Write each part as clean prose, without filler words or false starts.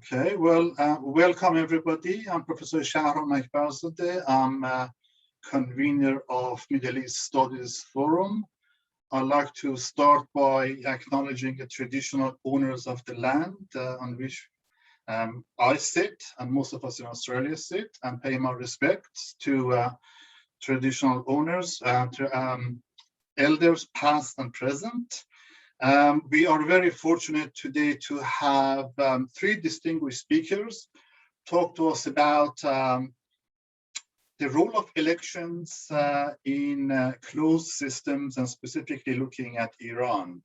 Okay, well, welcome everybody. I'm Professor Shahram Akbarzadeh. I'm convener of Middle East Studies Forum. I'd like to start by acknowledging the traditional owners of the land on which I sit, and most of us in Australia sit, and pay my respects to traditional owners, elders past and present. We are very fortunate today to have three distinguished speakers talk to us about the role of elections in closed systems, and specifically looking at Iran.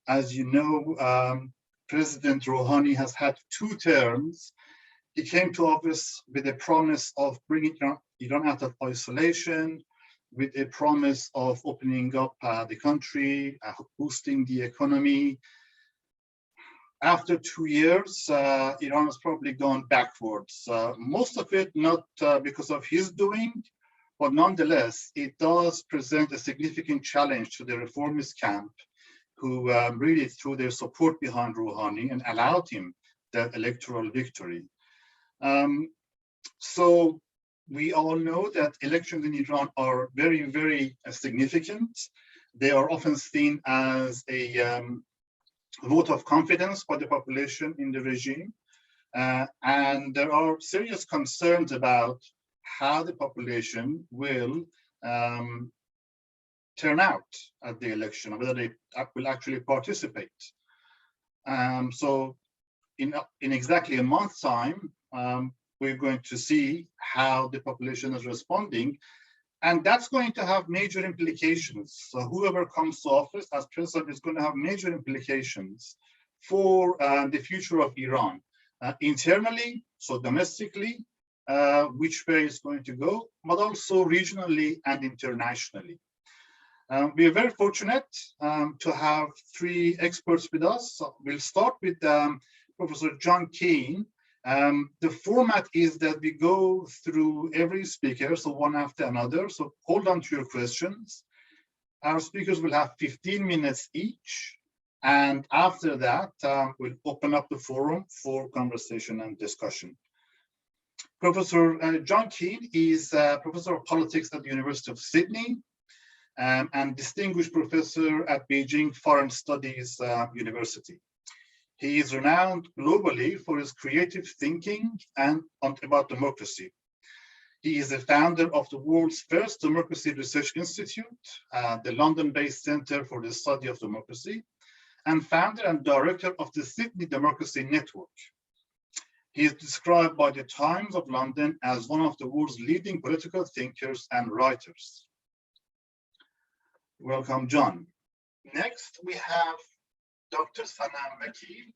As you know, President Rouhani has had 2 terms. He came to office with a promise of bringing Iran out of isolation, with a promise of opening up the country, boosting the economy. After 2 years, Iran has probably gone backwards. Most of it not because of his doing, but nonetheless, it does present a significant challenge to the reformist camp, who really threw their support behind Rouhani and allowed him the electoral victory. So we all know that elections in Iran are very, very significant. They are often seen as a vote of confidence by the population in the regime. And there are serious concerns about how the population will turn out at the election, whether they will actually participate. So in exactly a month's time, we're going to see how the population is responding, and that's going to have major implications. So whoever comes to office as president is going to have major implications for the future of Iran, internally, so domestically, which way it's going to go, but also regionally and internationally. We are very fortunate to have 3 experts with us. So we'll start with Professor John Keane. The format is that we go through every speaker, so one after another. So hold on to your questions. Our speakers will have 15 minutes each. And after that, we'll open up the forum for conversation and discussion. Professor John Keane is Professor of Politics at the University of Sydney, and Distinguished Professor at Beijing Foreign Studies University. He is renowned globally for his creative thinking and about democracy. He is the founder of the world's first democracy research institute, the London-based Center for the Study of Democracy, and founder and director of the Sydney Democracy Network. He is described by the Times of London as one of the world's leading political thinkers and writers. Welcome, John. Next, we have Dr. Sanam Vakil,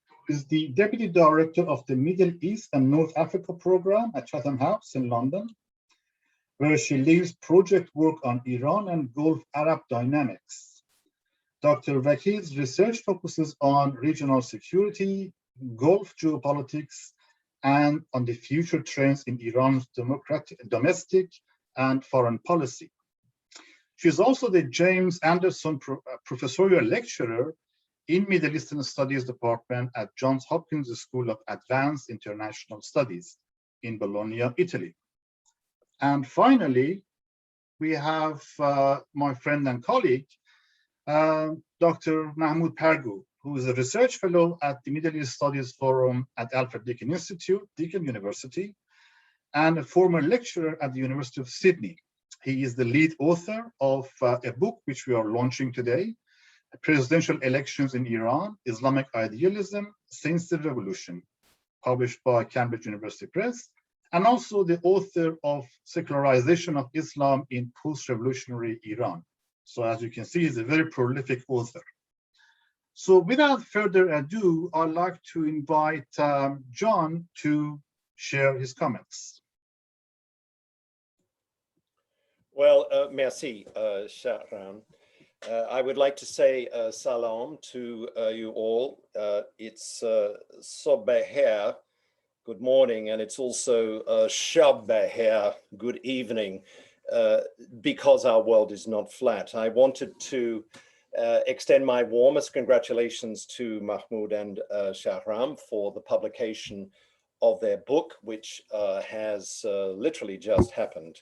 who is the Deputy Director of the Middle East and North Africa Program at Chatham House in London, where she leads project work on Iran and Gulf Arab dynamics. Dr. Vakil's research focuses on regional security, Gulf geopolitics, and on the future trends in Iran's domestic and foreign policy. She is also the James Anderson Professorial Lecturer in Middle Eastern Studies Department at Johns Hopkins School of Advanced International Studies in Bologna, Italy. And finally, we have my friend and colleague, Dr. Mahmoud Pargoo, who is a research fellow at the Middle East Studies Forum at Alfred Deakin Institute, Deakin University, and a former lecturer at the University of Sydney. He is the lead author of a book which we are launching today, Presidential Elections in Iran, Islamic Idealism Since the Revolution, published by Cambridge University Press, and also the author of Secularization of Islam in Post-Revolutionary Iran. So as you can see, he's a very prolific author. So without further ado, I'd like to invite John to share his comments. Well, merci, Shahram. I would like to say salam to you all. It's Sobeh, good morning, and it's also Shabeh, good evening, because our world is not flat. I wanted to extend my warmest congratulations to Mahmoud and Shahram for the publication of their book, which has literally just happened.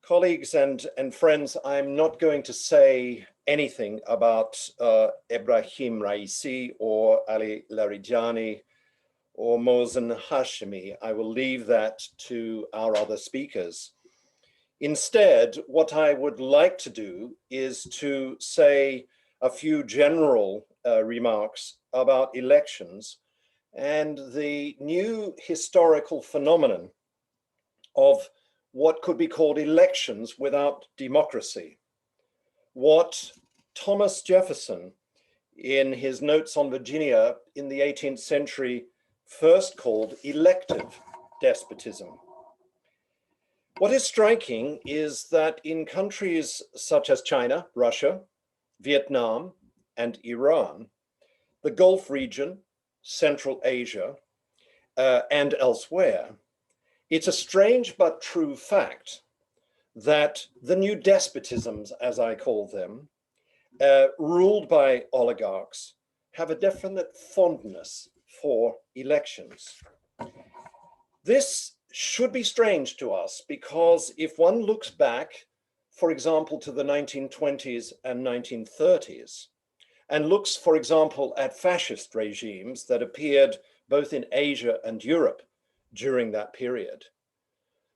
Colleagues and friends, I'm not going to say anything about Ibrahim Raisi or Ali Larijani or Mohsen Hashemi. I will leave that to our other speakers. Instead, what I would like to do is to say a few general remarks about elections and the new historical phenomenon of what could be called elections without democracy. What Thomas Jefferson, in his notes on Virginia in the 18th century, first called elective despotism. What is striking is that in countries such as China, Russia, Vietnam, and Iran, the Gulf region, Central Asia, and elsewhere, it's a strange but true fact that the new despotisms, as I call them, ruled by oligarchs, have a definite fondness for elections. This should be strange to us because if one looks back, for example, to the 1920s and 1930s, and looks, for example, at fascist regimes that appeared both in Asia and Europe during that period,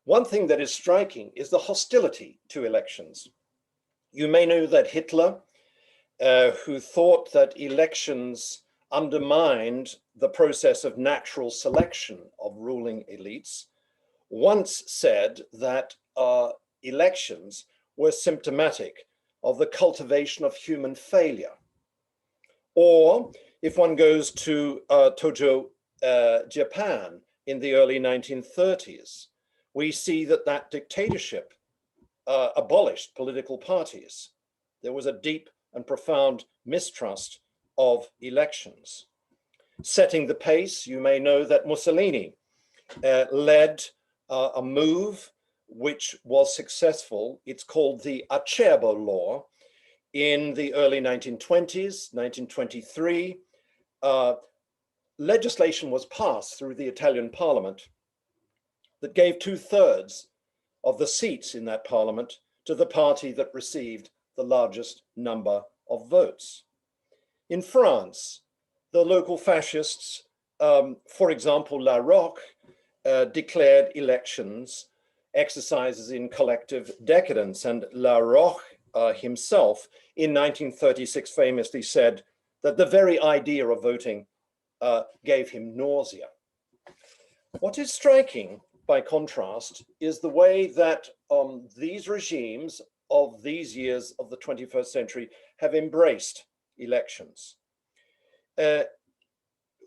one thing that is striking is the hostility to elections. You may know that Hitler, who thought that elections undermined the process of natural selection of ruling elites, once said that elections were symptomatic of the cultivation of human failure. Or if one goes to Tojo, Japan in the early 1930s, we see that that dictatorship abolished political parties. There was a deep and profound mistrust of elections. Setting the pace, you may know that Mussolini led a move which was successful. It's called the Acerbo Law. In the early 1920s, 1923, legislation was passed through the Italian parliament that gave 2/3 of the seats in that parliament to the party that received the largest number of votes. In France, the local fascists, for example, La Roque, declared elections exercises in collective decadence, and La Roque himself in 1936 famously said that the very idea of voting gave him nausea. What is striking, by contrast, is the way that these regimes of these years of the 21st century have embraced elections.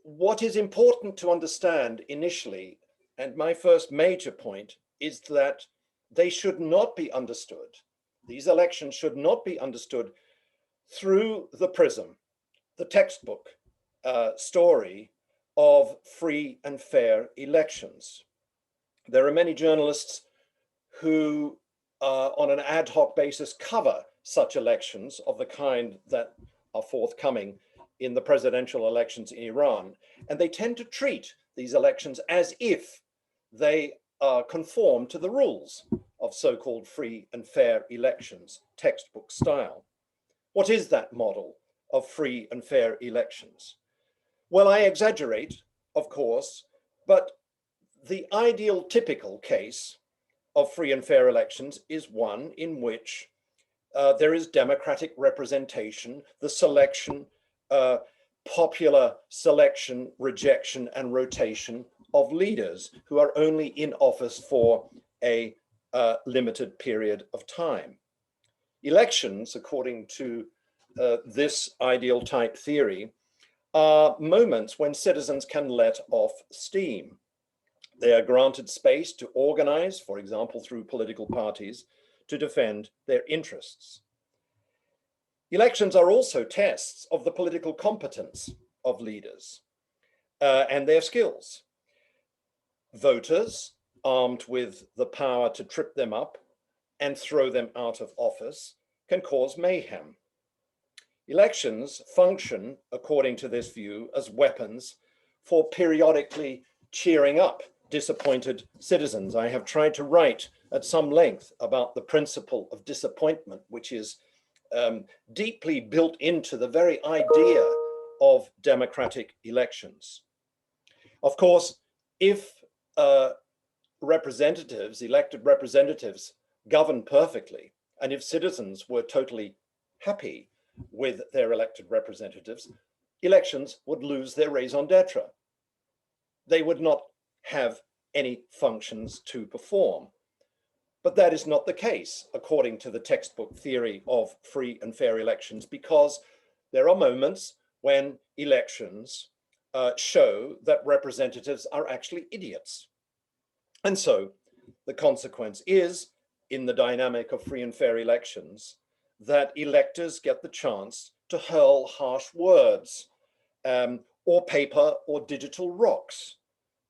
What is important to understand initially, and my first major point, is that they should not be understood. These elections should not be understood through the prism, the textbook story of free and fair elections. There are many journalists who, on an ad hoc basis, cover such elections of the kind that are forthcoming in the presidential elections in Iran. And they tend to treat these elections as if they conform to the rules of so-called free and fair elections, textbook style. What is that model of free and fair elections? Well, I exaggerate, of course, but the ideal typical case of free and fair elections is one in which there is democratic representation, the selection, popular selection, rejection, and rotation of leaders who are only in office for a limited period of time. Elections, according to this ideal type theory, are moments when citizens can let off steam. They are granted space to organize, for example, through political parties, to defend their interests. Elections are also tests of the political competence of leaders and their skills. Voters, armed with the power to trip them up and throw them out of office, can cause mayhem. Elections function, according to this view, as weapons for periodically cheering up disappointed citizens. I have tried to write at some length about the principle of disappointment, which is deeply built into the very idea of democratic elections. Of course, if elected representatives, govern perfectly, and if citizens were totally happy with their elected representatives, elections would lose their raison d'etre. They would not have any functions to perform. But that is not the case, according to the textbook theory of free and fair elections, because there are moments when elections show that representatives are actually idiots. And so the consequence is, in the dynamic of free and fair elections, that electors get the chance to hurl harsh words or paper or digital rocks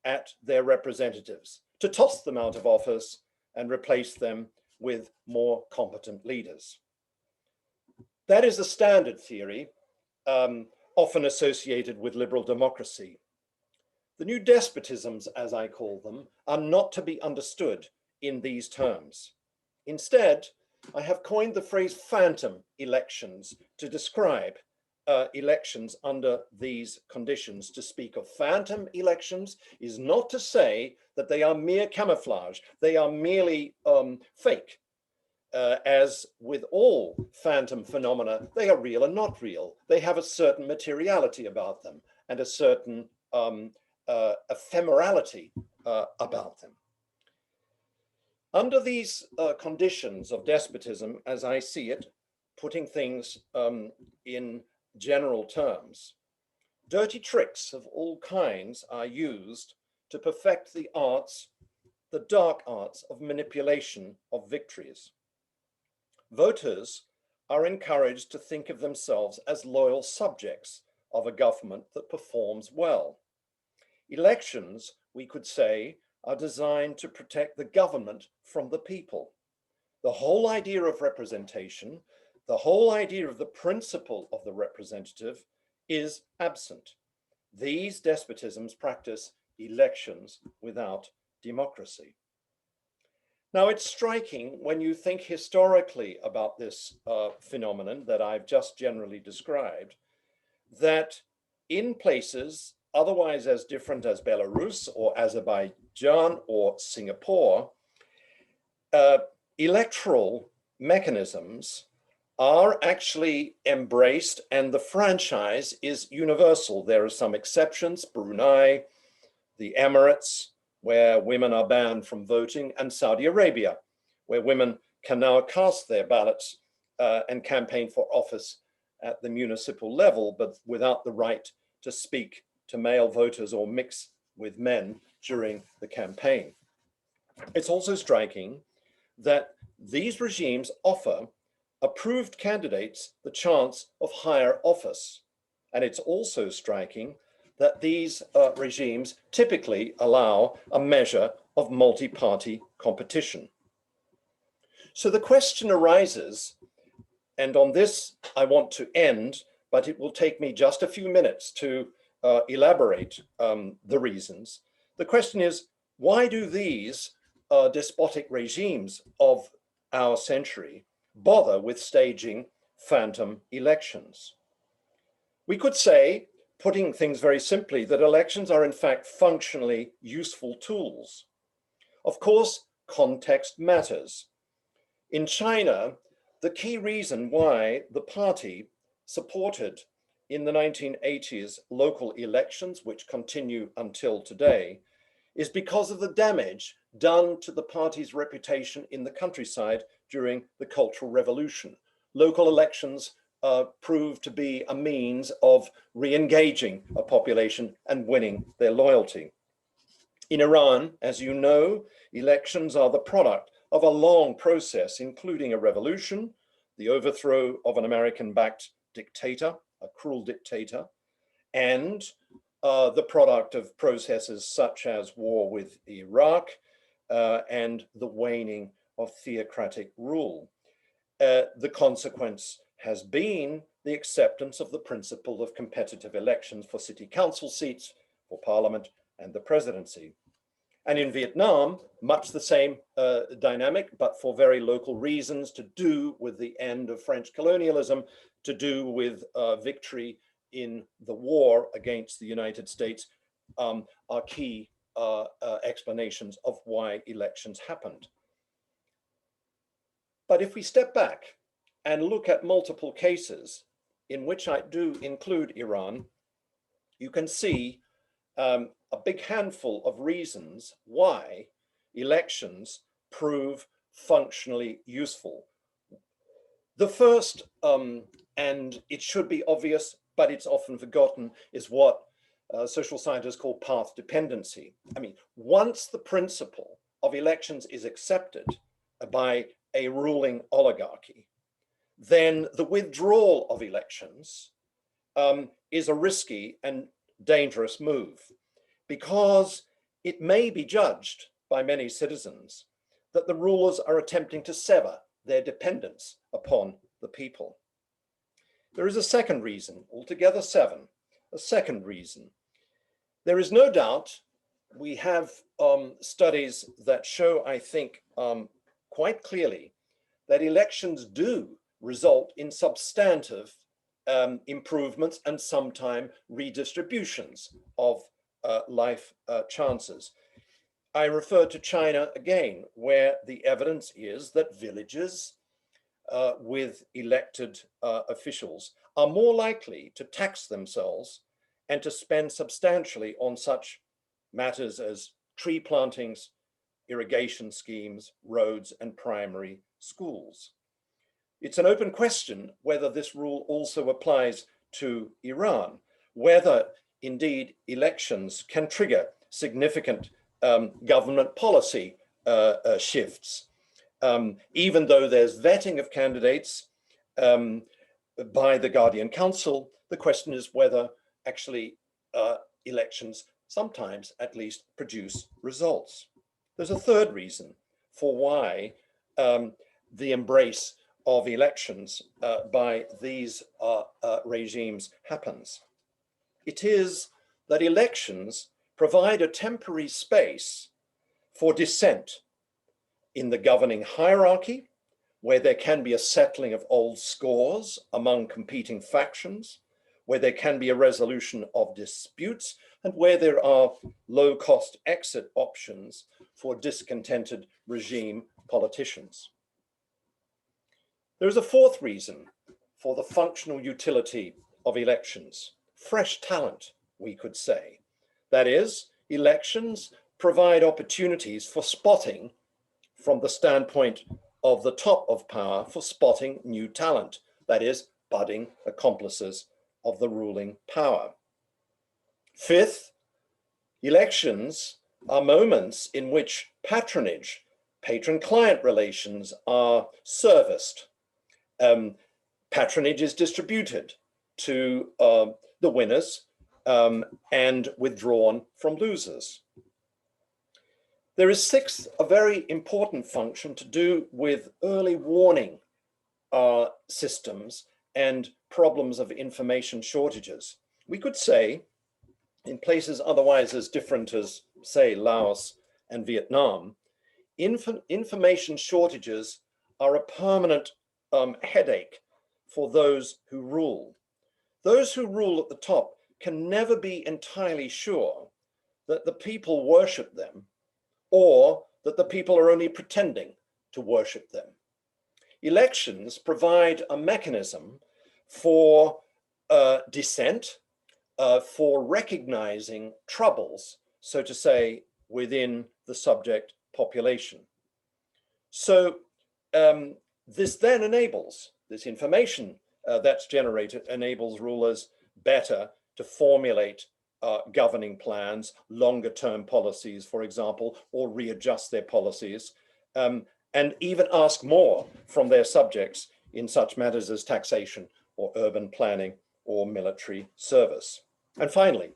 at their representatives, to toss them out of office and replace them with more competent leaders. That is the standard theory, often associated with liberal democracy. The new despotisms, as I call them, are not to be understood in these terms. Instead, I have coined the phrase phantom elections to describe elections under these conditions. To speak of phantom elections is not to say that they are mere camouflage. They are merely fake. As with all phantom phenomena, they are real and not real. They have a certain materiality about them and a certain ephemerality about them. Under these conditions of despotism, as I see it, putting things in general terms, dirty tricks of all kinds are used to perfect the arts, the dark arts of manipulation of victories. Voters are encouraged to think of themselves as loyal subjects of a government that performs well. Elections, we could say, are designed to protect the government from the people. The whole idea of representation, the whole idea of the principle of the representative is absent. These despotisms practice elections without democracy. Now, it's striking when you think historically about this phenomenon that I've just generally described, that in places otherwise as different as Belarus or Azerbaijan or Singapore, electoral mechanisms are actually embraced and the franchise is universal. There are some exceptions, Brunei, the Emirates, where women are banned from voting, and Saudi Arabia, where women can now cast their ballots and campaign for office at the municipal level, but without the right to speak to male voters or mix with men during the campaign. It's also striking that these regimes offer approved candidates the chance of higher office. And it's also striking that these regimes typically allow a measure of multi-party competition. So the question arises, and on this I want to end, but it will take me just a few minutes to elaborate the reasons. The question is, why do these despotic regimes of our century bother with staging phantom elections? We could say, putting things very simply, that elections are in fact functionally useful tools. Of course, context matters. In China, the key reason why the party supported in the 1980s local elections, which continue until today, is because of the damage done to the party's reputation in the countryside during the Cultural Revolution. Local elections proved to be a means of re-engaging a population and winning their loyalty. In Iran, as you know, elections are the product of a long process, including a revolution, the overthrow of an American-backed dictator, a cruel dictator, and the product of processes such as war with Iraq and the waning of theocratic rule. The consequence has been the acceptance of the principle of competitive elections for city council seats, for parliament, and the presidency. And in Vietnam, much the same dynamic, but for very local reasons, to do with the end of French colonialism, to do with victory in the war against the United States, are key explanations of why elections happened. But if we step back and look at multiple cases, in which I do include Iran, you can see a big handful of reasons why elections prove functionally useful. The first, and it should be obvious, but it's often forgotten, is what social scientists call path dependency. I mean, once the principle of elections is accepted by a ruling oligarchy, then the withdrawal of elections is a risky and dangerous move, because it may be judged by many citizens that the rulers are attempting to sever their dependence upon the people. There is a second reason, altogether 7, a second reason. There is no doubt, we have studies that show, I think, quite clearly that elections do result in substantive improvements and sometimes redistributions of life chances. I refer to China again, where the evidence is that villages with elected officials are more likely to tax themselves and to spend substantially on such matters as tree plantings, irrigation schemes, roads, and primary schools. It's an open question whether this rule also applies to Iran, whether indeed elections can trigger significant government policy shifts. Even though there's vetting of candidates by the Guardian Council, the question is whether actually elections sometimes at least produce results. There's a third reason for why the embrace of elections by these regimes happens. It is that elections provide a temporary space for dissent in the governing hierarchy, where there can be a settling of old scores among competing factions, where there can be a resolution of disputes, and where there are low-cost exit options for discontented regime politicians. There is a fourth reason for the functional utility of elections: fresh talent, we could say. That is, elections provide opportunities for spotting, from the standpoint of the top of power, for spotting new talent, that is, budding accomplices of the ruling power. Fifth, elections are moments in which patronage, patron-client relations are serviced. Patronage is distributed to the winners and withdrawn from losers. There is sixth, a very important function to do with early warning systems and problems of information shortages. We could say, in places otherwise as different as, say, Laos and Vietnam, information shortages are a permanent headache for those who rule. Those who rule at the top can never be entirely sure that the people worship them, or that the people are only pretending to worship them. Elections provide a mechanism for dissent, for recognizing troubles, so to say, within the subject population. So this then enables, this information that's generated enables rulers better to formulate governing plans, longer term policies, for example, or readjust their policies, and even ask more from their subjects in such matters as taxation or urban planning or military service. And finally,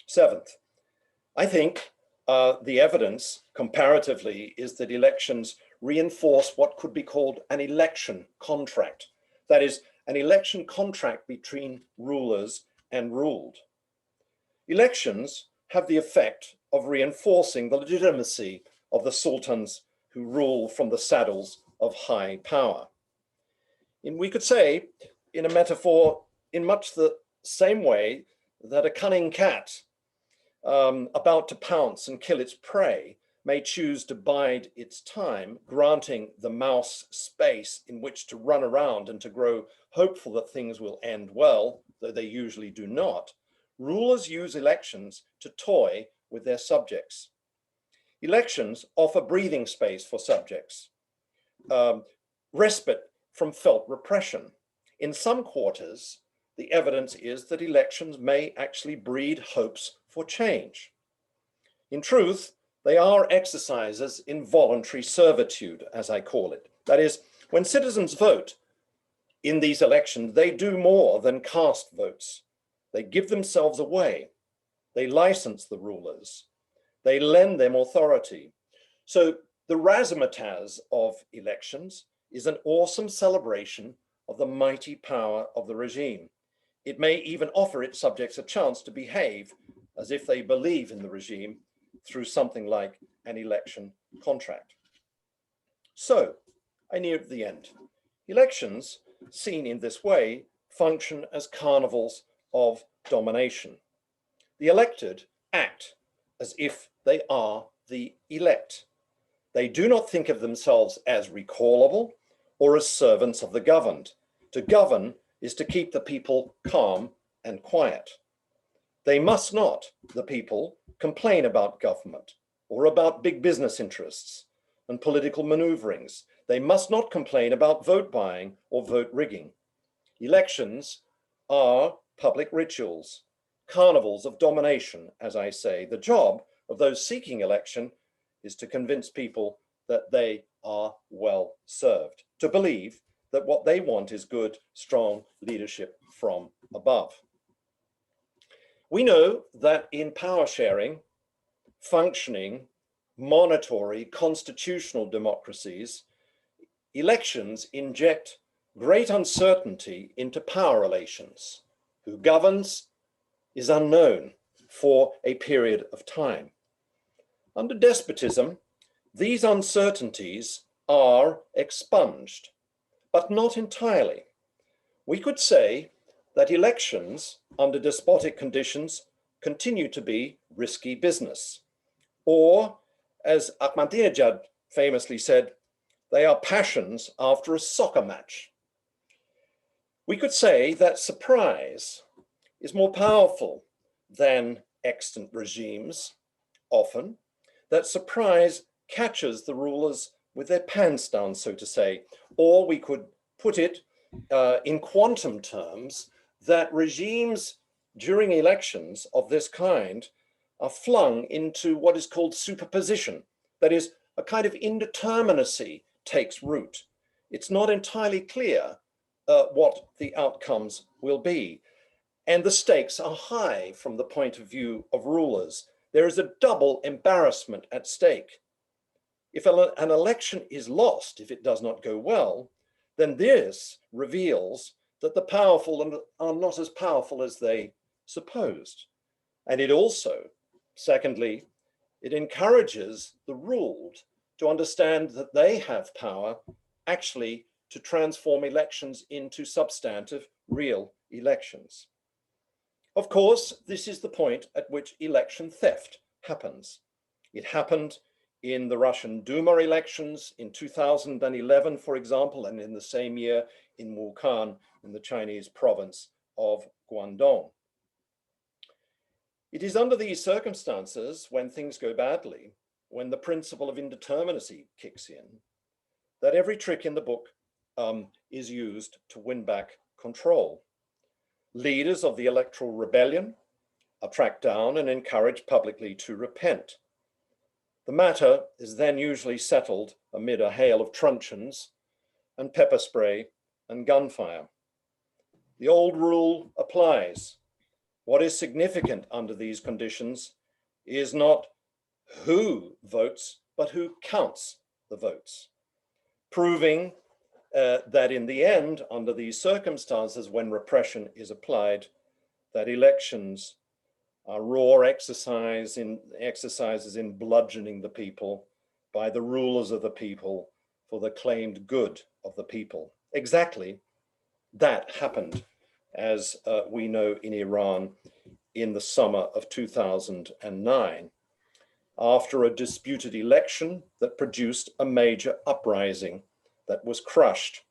seventh, I think the evidence comparatively is that elections reinforce what could be called an election contract. That is, an election contract between rulers and ruled. Elections have the effect of reinforcing the legitimacy of the sultans who rule from the saddles of high power. And we could say, in a metaphor, in much the same way that a cunning cat about to pounce and kill its prey may choose to bide its time, granting the mouse space in which to run around and to grow hopeful that things will end well, though they usually do not. Rulers use elections to toy with their subjects. Elections offer breathing space for subjects, respite from felt repression. In some quarters, the evidence is that elections may actually breed hopes for change. In truth, they are exercises in voluntary servitude, as I call it. That is, when citizens vote in these elections, they do more than cast votes. They give themselves away. They license the rulers. They lend them authority. So the razzmatazz of elections is an awesome celebration of the mighty power of the regime. It may even offer its subjects a chance to behave as if they believe in the regime through something like an election contract. So I near the end. Elections, seen in this way, function as carnivals of domination. The elected act as if they are the elect. They do not think of themselves as recallable or as servants of the governed. To govern is to keep the people calm and quiet. They must not, the people, complain about government or about big business interests and political maneuverings. They must not complain about vote buying or vote rigging. Elections are public rituals, carnivals of domination, as I say. The job of those seeking election is to convince people that they are well served, to believe that what they want is good, strong leadership from above. We know that in power sharing, functioning, monitory, constitutional democracies, elections inject great uncertainty into power relations. Who governs is unknown for a period of time. Under despotism, these uncertainties are expunged, but not entirely. We could say that elections under despotic conditions continue to be risky business. Or, as Ahmadinejad famously said, they are passions after a soccer match. We could say that surprise is more powerful than extant regimes, often, that surprise catches the rulers with their pants down, so to say, or we could put it in quantum terms, that regimes during elections of this kind are flung into what is called superposition. That is, a kind of indeterminacy takes root. It's not entirely clear what the outcomes will be. And the stakes are high from the point of view of rulers. There is a double embarrassment at stake. If an election is lost, if it does not go well, then this reveals that the powerful are not as powerful as they supposed. And it also, secondly, it encourages the ruled to understand that they have power actually to transform elections into substantive, real elections. Of course, this is the point at which election theft happens. It happened in the Russian Duma elections in 2011, for example, and in the same year in Wuhan, in the Chinese province of Guangdong. It is under these circumstances, when things go badly, when the principle of indeterminacy kicks in, that every trick in the book is used to win back control. Leaders of the electoral rebellion are tracked down and encouraged publicly to repent. The matter is then usually settled amid a hail of truncheons and pepper spray and gunfire. The old rule applies. What is significant under these conditions is not who votes, but who counts the votes, proving that in the end, under these circumstances, when repression is applied, that elections are raw exercises in bludgeoning the people by the rulers of the people for the claimed good of the people. Exactly that happened, as we know, in Iran in the summer of 2009, after a disputed election that produced a major uprising that was crushed.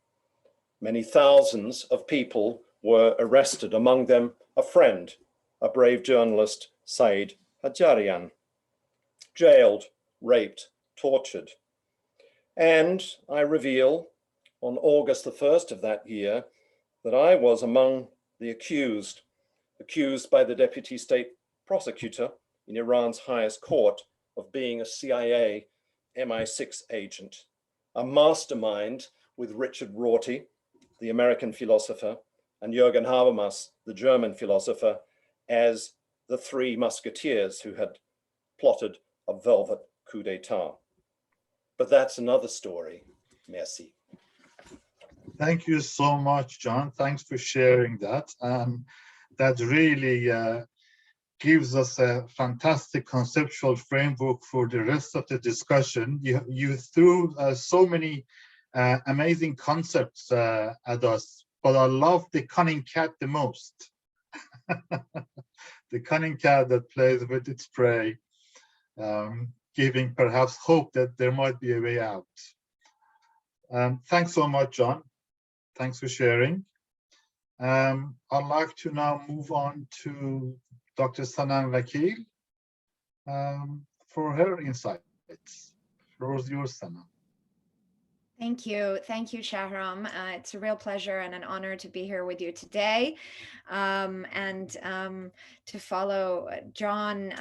Many thousands of people were arrested, among them a friend, a brave journalist, Saeed Hajarian, jailed, raped, tortured. And I reveal on August the 1st of that year that I was among the accused by the deputy state prosecutor in Iran's highest court of being a CIA MI6 agent, a mastermind with Richard Rorty, the American philosopher, and Jürgen Habermas, the German philosopher, as the three musketeers who had plotted a velvet coup d'etat. But that's another story. Merci. Thank you so much, John. Thanks for sharing that. That really gives us a fantastic conceptual framework for the rest of the discussion. You threw so many amazing concepts at us, but I love the cunning cat the most. The cunning cat that plays with its prey, giving perhaps hope that there might be a way out. Thanks so much, John. Thanks for sharing. I'd like to now move on to Dr. Sanam Vakil for her insights. The floor is yours, Sanam. Thank you, Shahram. It's a real pleasure and an honor to be here with you today, and to follow John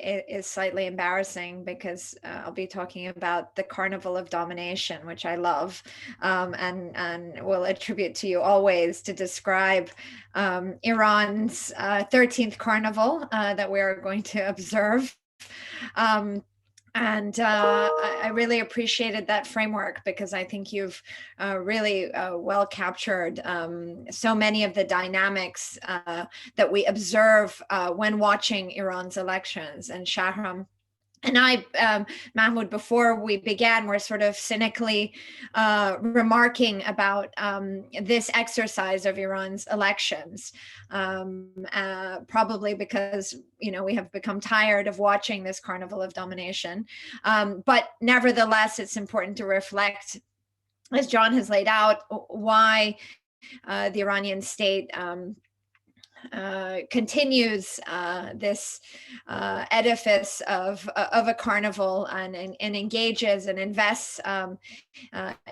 is slightly embarrassing because I'll be talking about the Carnival of Domination, which I love, and will attribute to you always to describe Iran's 13th Carnival that we are going to observe. And I really appreciated that framework because I think you've really well captured so many of the dynamics that we observe when watching Iran's elections. And Shahram and I, Mahmoud, before we began, were sort of cynically remarking about this exercise of Iran's elections, probably because, we have become tired of watching this carnival of domination. But nevertheless, it's important to reflect, as John has laid out, why the Iranian state continues this edifice of a carnival and engages and invests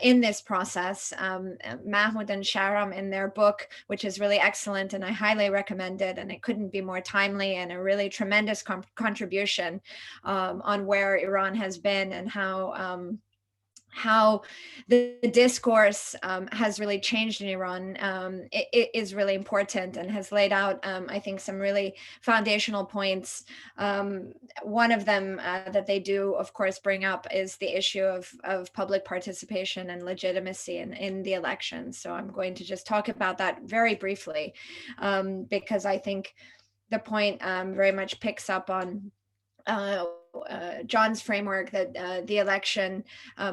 in this process. Mahmoud and Shahram, in their book, which is really excellent and I highly recommend it, and it couldn't be more timely, and a really tremendous contribution on where Iran has been and how the discourse has really changed in Iran. It is really important and has laid out, I think, some really foundational points. One of them that they do, of course, bring up is the issue of public participation and legitimacy in the elections. So I'm going to just talk about that very briefly, because I think the point very much picks up on John's framework that the election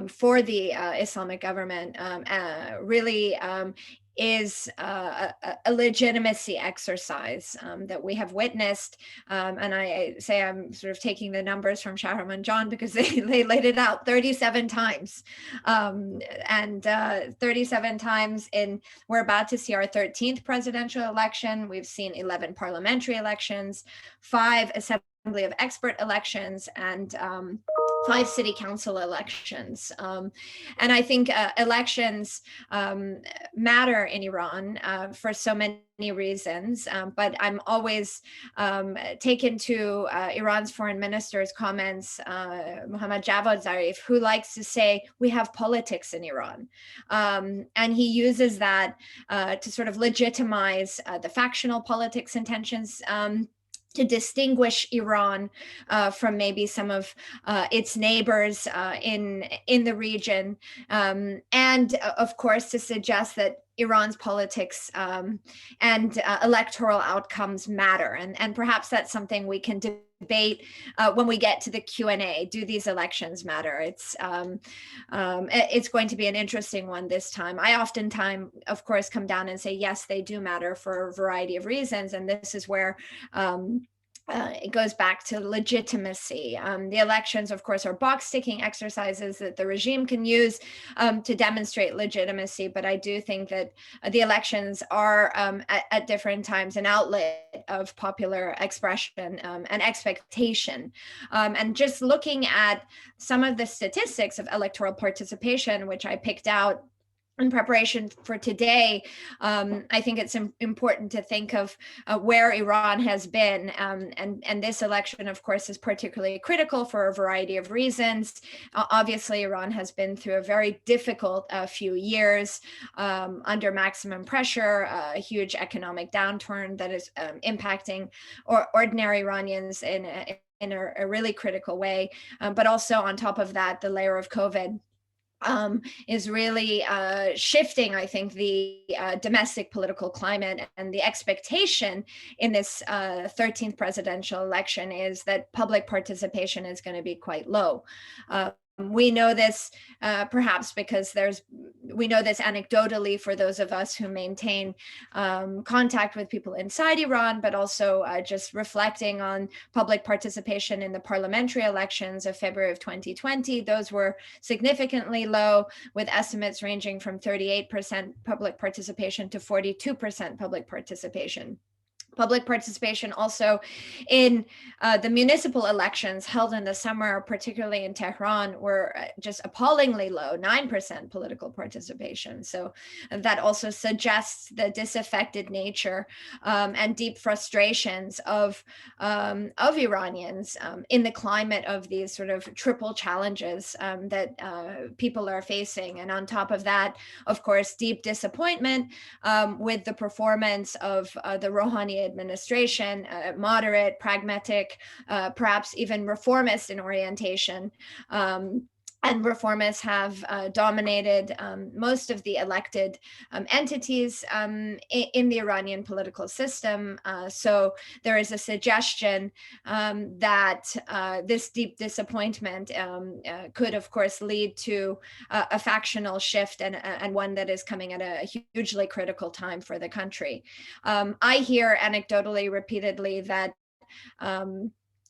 for the Islamic government really is a legitimacy exercise that we have witnessed. And I say I'm sort of taking the numbers from Shahram and John because they laid it out 37 times. And 37 times we're about to see our 13th presidential election. We've seen 11 parliamentary elections, 5 Assembly of Expert elections, and 5 city council elections. And I think elections matter in Iran for so many reasons, but I'm always taken to Iran's foreign minister's comments, Mohammad Javad Zarif, who likes to say, we have politics in Iran. And he uses that to sort of legitimize the factional politics and tensions to distinguish Iran from maybe some of its neighbors in the region, and of course to suggest that Iran's politics and electoral outcomes matter, and perhaps that's something we can debate when we get to the Q&A. Do these elections matter? It's going to be an interesting one this time. I oftentimes, of course, come down and say, yes, they do matter for a variety of reasons. And this is where it goes back to legitimacy. The elections, of course, are box-ticking exercises that the regime can use to demonstrate legitimacy. But I do think that the elections are at different times an outlet of popular expression and expectation. And just looking at some of the statistics of electoral participation, which I picked out in preparation for today, I think it's important to think of where Iran has been. And this election, of course, is particularly critical for a variety of reasons. Obviously, Iran has been through a very difficult few years under maximum pressure, a huge economic downturn that is impacting ordinary Iranians in a really critical way. But also on top of that, the layer of COVID is really shifting, I think, the domestic political climate, and the expectation in this 13th presidential election is that public participation is going to be quite low. We know this perhaps because we know this anecdotally for those of us who maintain contact with people inside Iran, but also just reflecting on public participation in the parliamentary elections of February of 2020. Those were significantly low, with estimates ranging from 38% public participation to 42% public participation. Public participation also in the municipal elections held in the summer, particularly in Tehran, were just appallingly low, 9% political participation. So that also suggests the disaffected nature and deep frustrations of Iranians in the climate of these sort of triple challenges that people are facing. And on top of that, of course, deep disappointment with the performance of the Rouhani administration, moderate, pragmatic, perhaps even reformist in orientation. And reformists have dominated most of the elected entities in the Iranian political system. So there is a suggestion that this deep disappointment could, of course, lead to a factional shift, and one that is coming at a hugely critical time for the country. I hear anecdotally repeatedly that,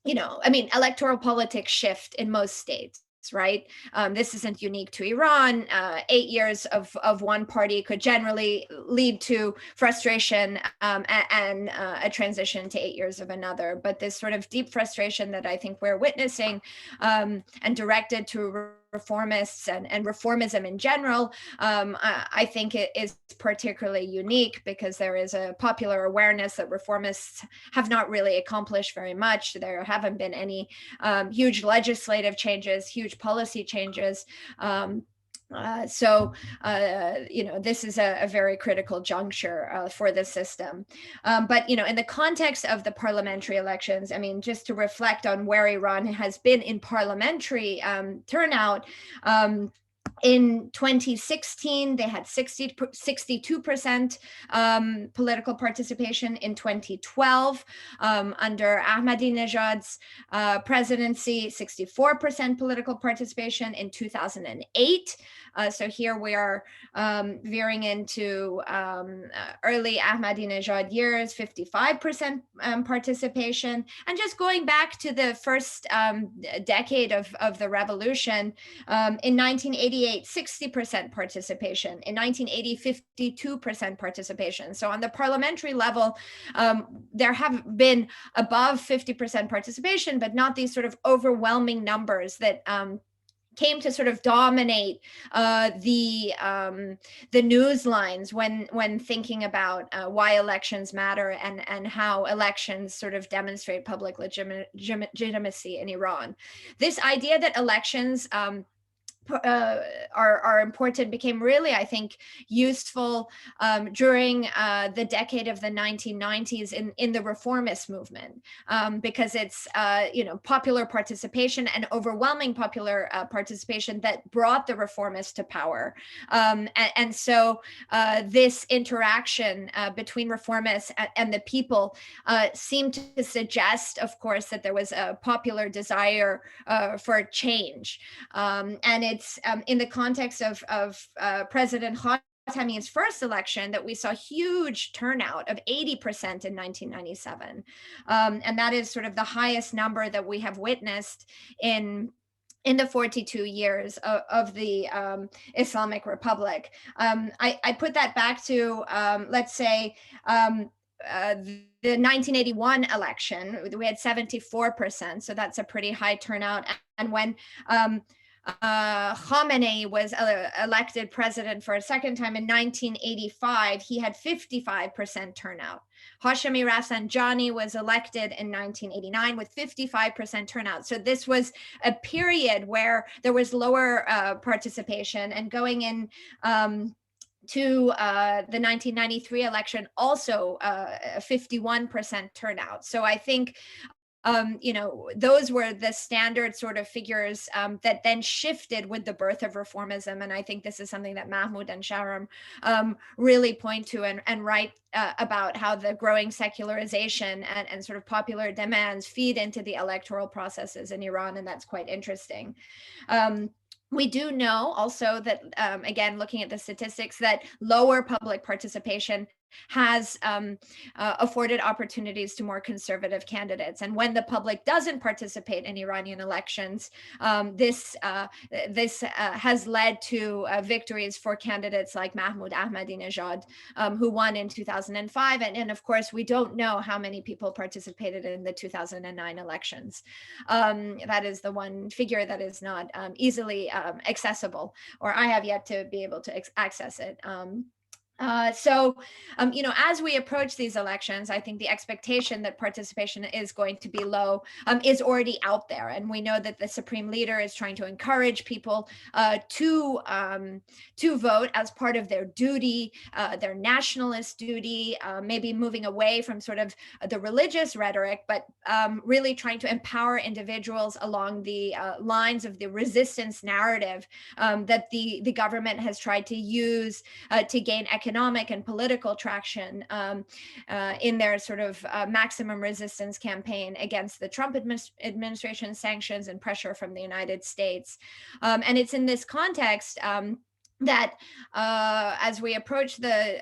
electoral politics shift in most states. Right? This isn't unique to Iran. 8 years of one party could generally lead to frustration and a transition to 8 years of another. But this sort of deep frustration that I think we're witnessing and directed to reformists and reformism in general, I think it is particularly unique because there is a popular awareness that reformists have not really accomplished very much. There haven't been any huge legislative changes, huge policy changes. So this is a very critical juncture for the system. But, in the context of the parliamentary elections, just to reflect on where Iran has been in parliamentary turnout, in 2016, they had 62% political participation. In 2012, under Ahmadinejad's presidency, 64% political participation. In 2008, so here we are veering into early Ahmadinejad years, 55% participation. And just going back to the first decade of the revolution, in 1988, 60% participation. In 1980, 52% participation. So on the parliamentary level, there have been above 50% participation, but not these sort of overwhelming numbers that came to sort of dominate the news lines when thinking about why elections matter and how elections sort of demonstrate public legitimacy in Iran. This idea that elections are important became really, I think, useful during the decade of the 1990s in the reformist movement, because it's popular participation and overwhelming popular participation that brought the reformists to power, and so this interaction between reformists and the people seemed to suggest, of course, that there was a popular desire for change, and it's in the context of President Khatami's first election that we saw huge turnout of 80% in 1997, and that is sort of the highest number that we have witnessed in the 42 years of the Islamic Republic. I put that back to, let's say, the 1981 election. We had 74%, so that's a pretty high turnout. And when Khamenei was elected president for a second time in 1985, he had 55% turnout. Hashemi Rafsanjani was elected in 1989 with 55% turnout. So this was a period where there was lower participation, and going in to the 1993 election, also a 51% turnout. So I think those were the standard sort of figures that then shifted with the birth of reformism. And I think this is something that Mahmoud and Shahram really point to and write about, how the growing secularization and sort of popular demands feed into the electoral processes in Iran. And that's quite interesting. We do know also that, again, looking at the statistics, that lower public participation has afforded opportunities to more conservative candidates. And when the public doesn't participate in Iranian elections, this has led to victories for candidates like Mahmoud Ahmadinejad, who won in 2005. And of course, we don't know how many people participated in the 2009 elections. That is the one figure that is not easily accessible, or I have yet to be able to access it. As we approach these elections, I think the expectation that participation is going to be low is already out there. And we know that the Supreme Leader is trying to encourage people to vote as part of their duty, their nationalist duty, maybe moving away from sort of the religious rhetoric, but really trying to empower individuals along the lines of the resistance narrative that the government has tried to use to gain economic and political traction in their sort of maximum resistance campaign against the Trump administration sanctions and pressure from the United States. And it's in this context that as we approach the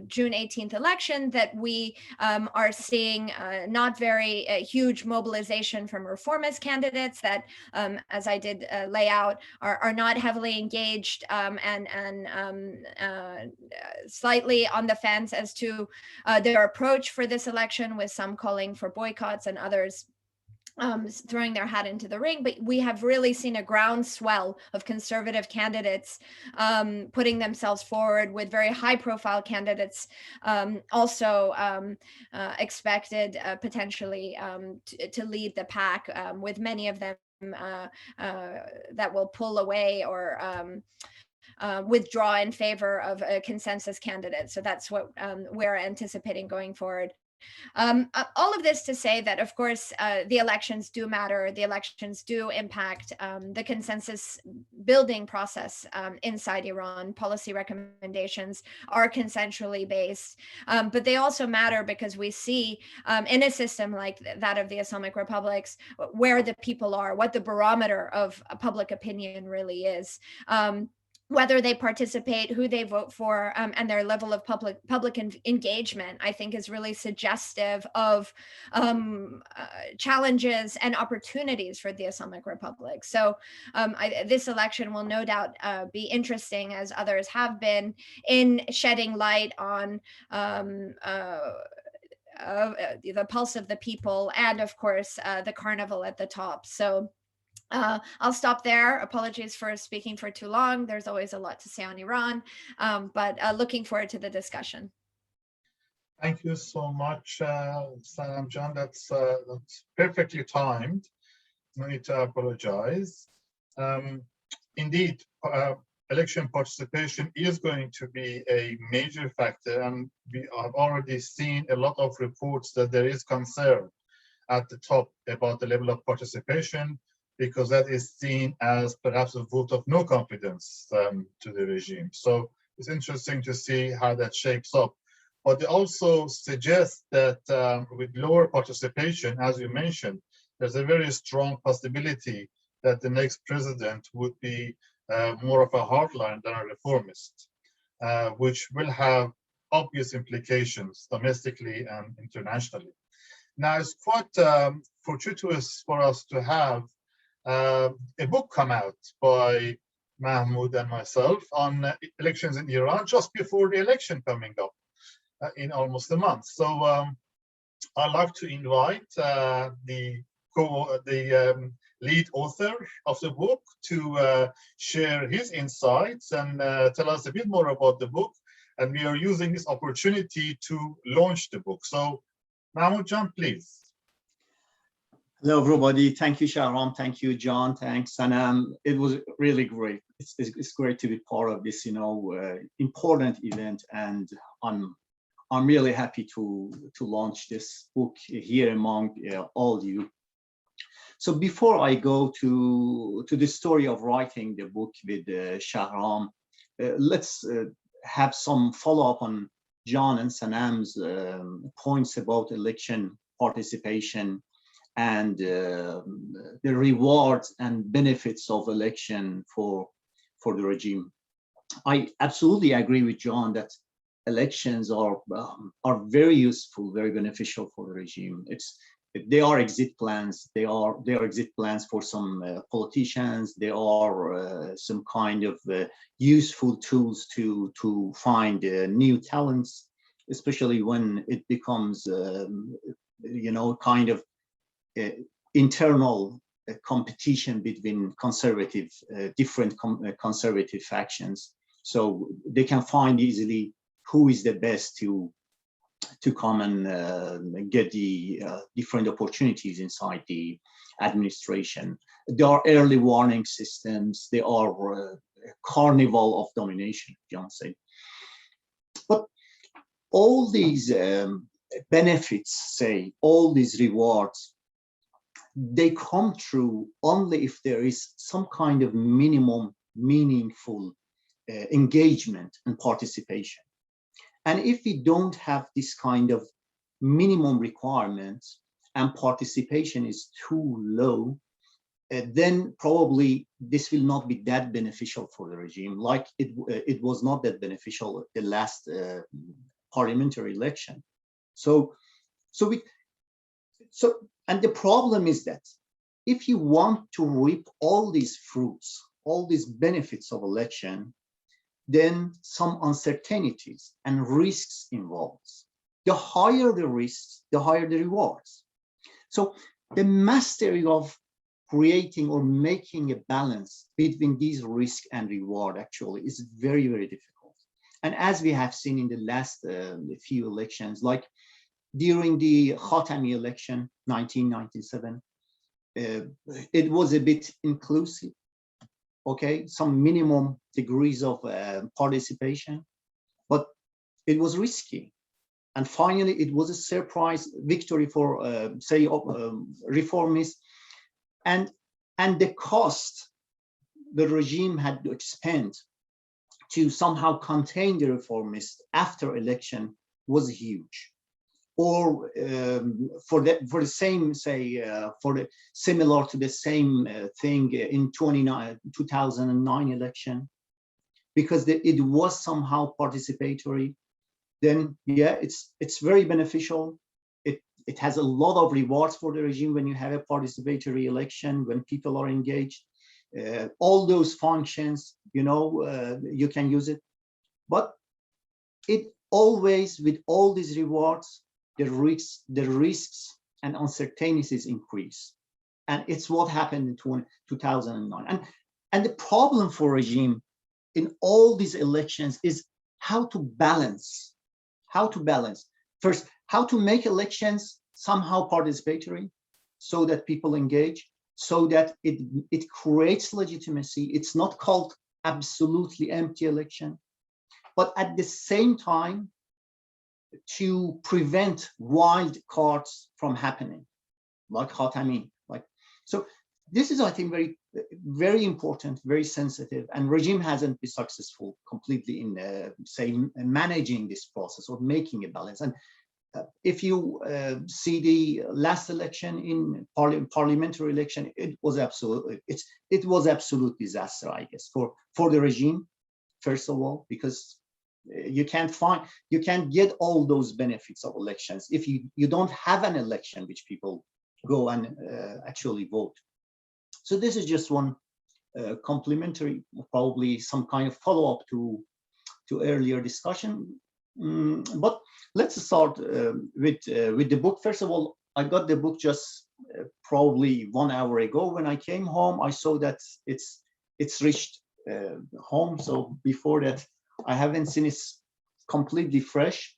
June 18th election, that we are seeing not very huge mobilization from reformist candidates that, as I did lay out, are not heavily engaged and slightly on the fence as to their approach for this election, with some calling for boycotts and others throwing their hat into the ring. But we have really seen a groundswell of conservative candidates putting themselves forward, with very high profile candidates also expected potentially to lead the pack, with many of them that will pull away or withdraw in favor of a consensus candidate. So that's what we're anticipating going forward. All of this to say that, of course, the elections do matter. The elections do impact the consensus building process inside Iran. Policy recommendations are consensually based, but they also matter because we see in a system like that of the Islamic republics where the people are, what the barometer of public opinion really is. Whether they participate, who they vote for, and their level of public engagement, I think, is really suggestive of challenges and opportunities for the Islamic Republic. So this election will no doubt be interesting, as others have been, in shedding light on the pulse of the people, and of course the carnival at the top. So I'll stop there. Apologies for speaking for too long. There's always a lot to say on Iran, but looking forward to the discussion. Thank you so much, Sanam Jan. That's perfectly timed. No need to apologize. Indeed, election participation is going to be a major factor, and we have already seen a lot of reports that there is concern at the top about the level of participation, because that is seen as perhaps a vote of no confidence to the regime. So it's interesting to see how that shapes up. But they also suggest that with lower participation, as you mentioned, there's a very strong possibility that the next president would be more of a hardline than a reformist, which will have obvious implications domestically and internationally. Now, it's quite fortuitous for us to have a book come out by Mahmoud and myself on elections in Iran just before the election coming up in almost a month. So I'd like to invite the lead author of the book to share his insights and tell us a bit more about the book. And we are using this opportunity to launch the book. So Mahmoud John, please. Hello, everybody. Thank you, Shahram. Thank you, John. Thanks, Sanam. It was really great. It's great to be part of this, important event, and I'm really happy to launch this book here among all you. So before I go to the story of writing the book with Shahram, let's have some follow-up on John and Sanam's points about election participation and the rewards and benefits of election for the regime. I absolutely agree with John that elections are very useful, very beneficial for the regime. They are exit plans. They are exit plans for some politicians. They are some kind of useful tools to find new talents, especially when it becomes kind of internal competition between different conservative factions. So they can find easily who is the best to come and get the different opportunities inside the administration. There are early warning systems. There are a carnival of domination, John said. But all these benefits, all these rewards, they come true only if there is some kind of minimum meaningful engagement and participation. And if we don't have this kind of minimum requirements and participation is too low, then probably this will not be that beneficial for the regime, like it was not that beneficial at the last parliamentary election. And the problem is that if you want to reap all these fruits, all these benefits of election, then some uncertainties and risks involved. The higher the risks, the higher the rewards. So the mastery of creating or making a balance between these risk and reward actually is very, very difficult. And as we have seen in the last few elections, like during the Chatham election, 1997, it was a bit inclusive. Okay, some minimum degrees of participation, but it was risky. And finally, it was a surprise victory for, reformists. And the cost the regime had to expend to somehow contain the reformists after election was huge. Or similar to the same thing in 2009 election, because it was somehow participatory, then yeah, it's very beneficial. It has a lot of rewards for the regime when you have a participatory election, when people are engaged. All those functions, you can use it. But it always, with all these rewards, the risks and uncertainties increase. And it's what happened in 2009. And the problem for regime in all these elections is how to balance. First, how to make elections somehow participatory so that people engage. so that it creates legitimacy. It's not called absolutely empty election, but at the same time to prevent wild cards from happening, like Khatami. So this is, I think, very, very important, very sensitive, and regime hasn't been successful completely in say managing this process or making a balance. And if you see the last election in parliamentary election, it was absolute disaster, I guess, for the regime, first of all, because you can't get all those benefits of elections if you don't have an election which people go and actually vote. So this is just one complementary, probably some kind of follow-up to earlier discussion. But let's start with the book. First of all, I got the book just probably 1 hour ago. When I came home, I saw that it's reached home. So before that, I haven't seen it. Completely fresh.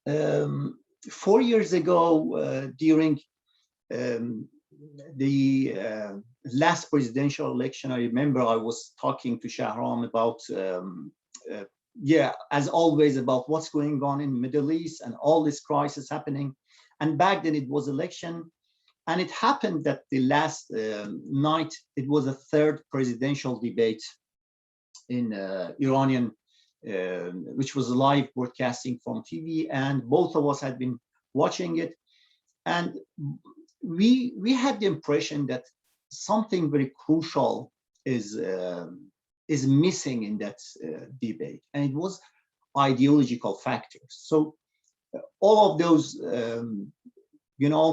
4 years ago, during the last presidential election, I remember I was talking to Shahram about, as always, about what's going on in the Middle East and all this crisis happening. And back then it was election. And it happened that the last night, it was a third presidential debate in Iranian, which was live broadcasting from TV. And both of us had been watching it. And we had the impression that something very crucial is missing in that debate, and it was ideological factors. So all of those,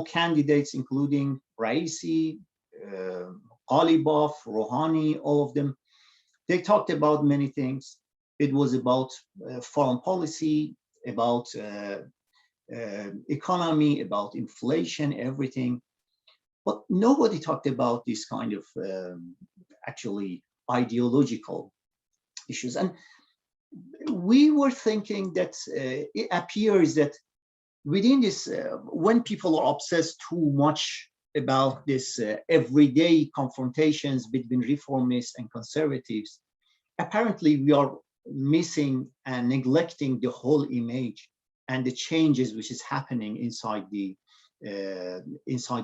candidates, including Raisi, Ghalibaf, Rouhani, all of them, they talked about many things. It was about foreign policy, about economy, about inflation, everything. But nobody talked about this kind of actually ideological issues. And we were thinking that it appears that within this, when people are obsessed too much about this everyday confrontations between reformists and conservatives, apparently we are missing and neglecting the whole image and the changes which is happening inside the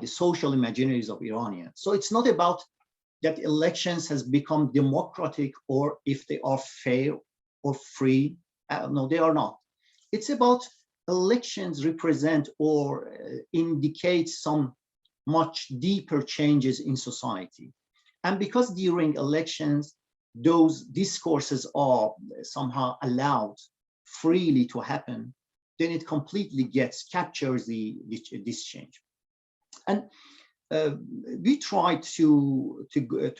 social imaginaries of Iranians. So it's not about that elections has become democratic or if they are fair or free. No, they are not. It's about elections represent or indicate some much deeper changes in society. And because during elections, those discourses are somehow allowed freely to happen, then it completely captures this change. And we tried to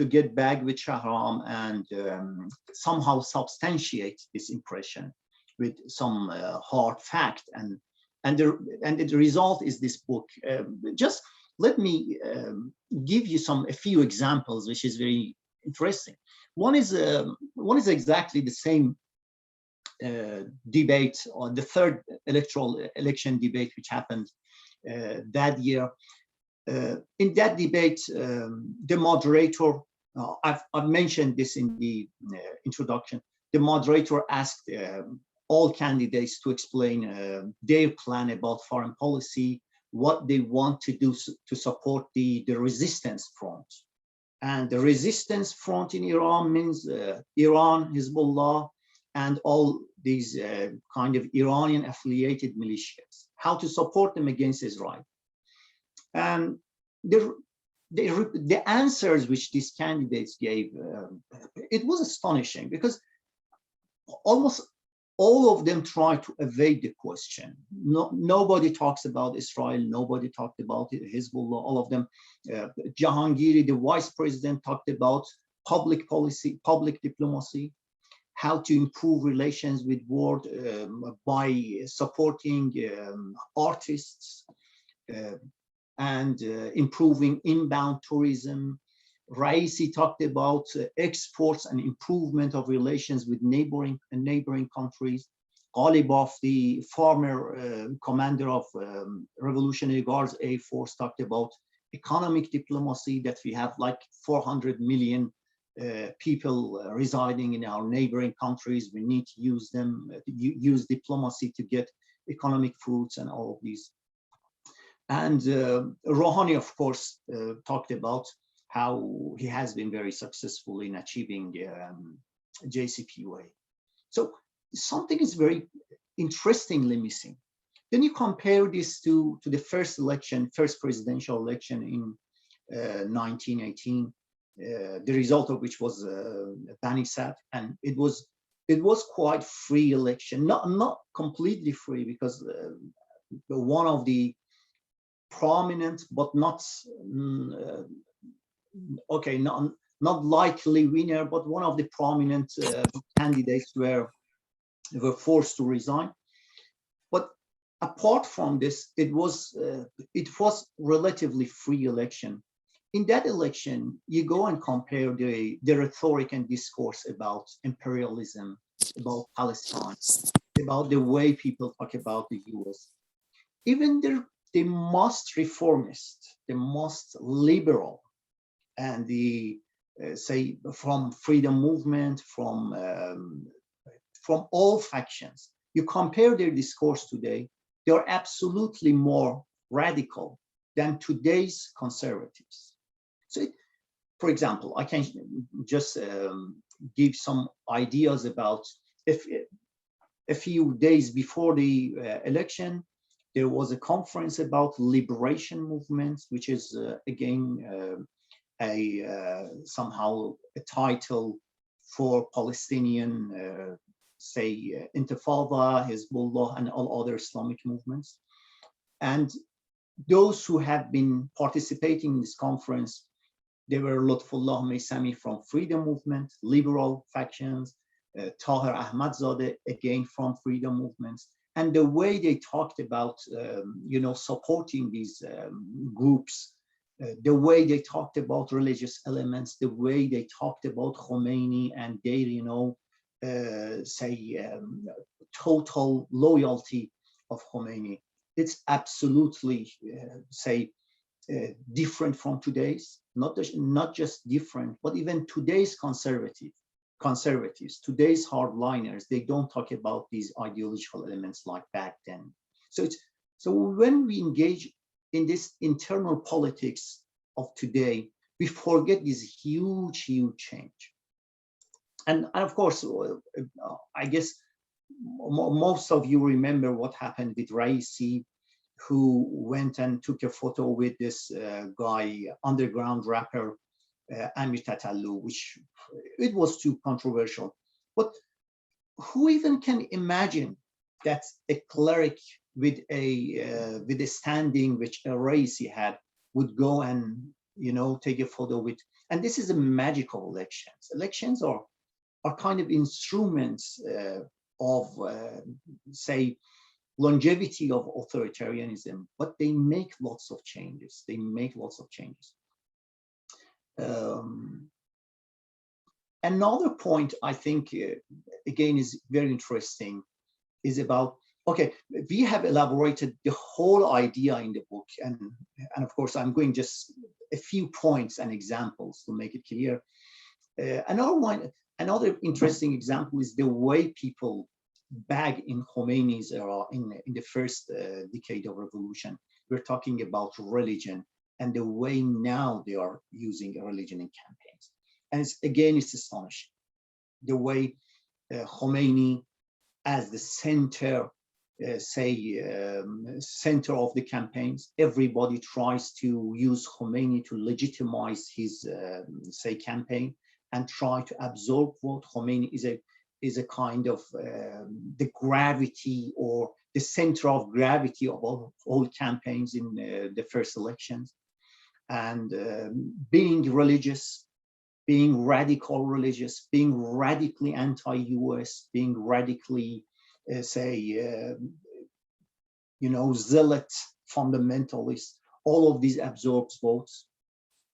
get back with Shahram and somehow substantiate this impression with some hard fact, and the result is this book. Just let me give you a few examples, which is very interesting. One is exactly the same debate, or the third electoral election debate, which happened that year. In that debate, the moderator, I've mentioned this in the introduction, the moderator asked all candidates to explain their plan about foreign policy, what they want to do to support the resistance front. And the resistance front in Iran means Iran, Hezbollah, and all these kind of Iranian affiliated militias, how to support them against Israel. And the answers which these candidates gave, it was astonishing, because almost all of them tried to evade the question. Nobody talks about Israel, nobody talked about Hezbollah, all of them. Jahangiri, the vice president, talked about public policy, public diplomacy, how to improve relations with world by supporting artists and improving inbound tourism. Raisi talked about exports and improvement of relations with neighboring countries. Ghalibaf, the former commander of Revolutionary Guards Air Force, talked about economic diplomacy, that we have like 400 million people residing in our neighboring countries. We need to use them, use diplomacy to get economic fruits and all of these. And Rouhani, of course, talked about how he has been very successful in achieving JCPOA. So something is very interestingly missing. Then you compare this to the first presidential election in 1918, the result of which was Bani Sad, and it was quite free election, not completely free, because one of the prominent but not not likely winner, but one of the prominent candidates were forced to resign. But apart from this, it was relatively free election. In that election, you go and compare the rhetoric and discourse about imperialism, about Palestine, about the way people talk about the US. Even the most reformist, the most liberal, and the say from freedom movement, from all factions, you compare their discourse today, they are absolutely more radical than today's conservatives. So, for example, I can just give some ideas about, if a few days before the election, there was a conference about liberation movements, which is again somehow a title for Palestinian, say, Intifada, Hezbollah, and all other Islamic movements. And those who have been participating in this conference, they were Lutfullah Meysami from Freedom Movement, liberal factions, Tahir Ahmadzadeh, again from Freedom Movements. And the way they talked about, supporting these groups, the way they talked about religious elements, the way they talked about Khomeini and their, total loyalty of Khomeini, it's absolutely, different from today's, not just different, but even today's conservatives, today's hardliners, they don't talk about these ideological elements like back then. So when we engage in this internal politics of today, we forget this huge change. And of course, I guess most of you remember what happened with Raisi, who went and took a photo with this guy, underground rapper, Amir Tatallu, which it was too controversial. But who even can imagine that a cleric with a standing which a Raisi had would go and take a photo with? And this is a magical elections. Elections are kind of instruments of say longevity of authoritarianism, but they make lots of changes. Another point I think, again, is very interesting is about, okay, we have elaborated the whole idea in the book. And of course, I'm going just a few points and examples to make it clear. Another interesting example is the way people back in Khomeini's era, in the first decade of revolution, we're talking about religion and the way now they are using religion in campaigns. And it's astonishing. The way Khomeini, as the center, center of the campaigns, everybody tries to use Khomeini to legitimize his, campaign, and try to absorb what Khomeini is a kind of the gravity or the center of gravity of all campaigns in the first elections. And being religious, being radical religious, being radically anti-US, being radically, zealot fundamentalist, all of these absorbs votes.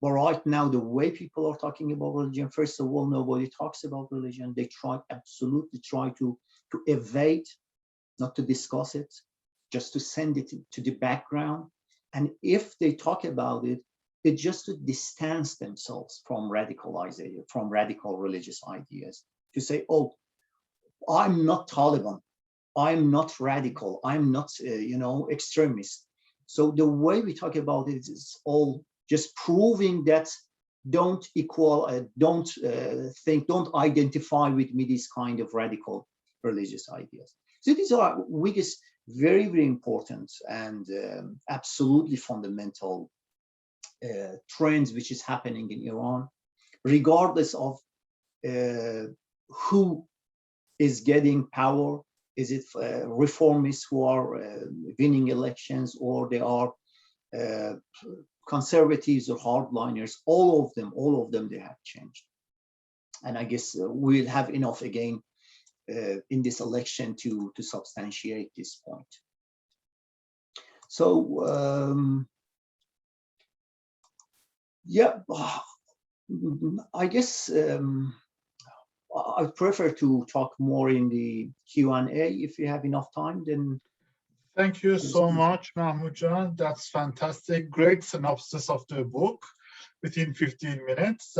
But right now, the way people are talking about religion, first of all, nobody talks about religion. They absolutely try to evade, not to discuss it, just to send it to the background. And if they talk about it, it's just to distance themselves from radicalization, from radical religious ideas, to say, oh, I'm not Taliban, I'm not radical, I'm not, extremist. So the way we talk about it is all just proving that don't identify with me these kind of radical religious ideas. So these are weakest, very, very important and absolutely fundamental trends which is happening in Iran, regardless of who is getting power. Is it reformists who are winning elections, or they are conservatives or hardliners? All of them, they have changed. And I guess we'll have enough again in this election to substantiate this point. So yeah, I guess I prefer to talk more in the Q&A. If you have enough time, then. Thank you so much, Mahmoud Jan. That's fantastic. Great synopsis of the book within 15 minutes.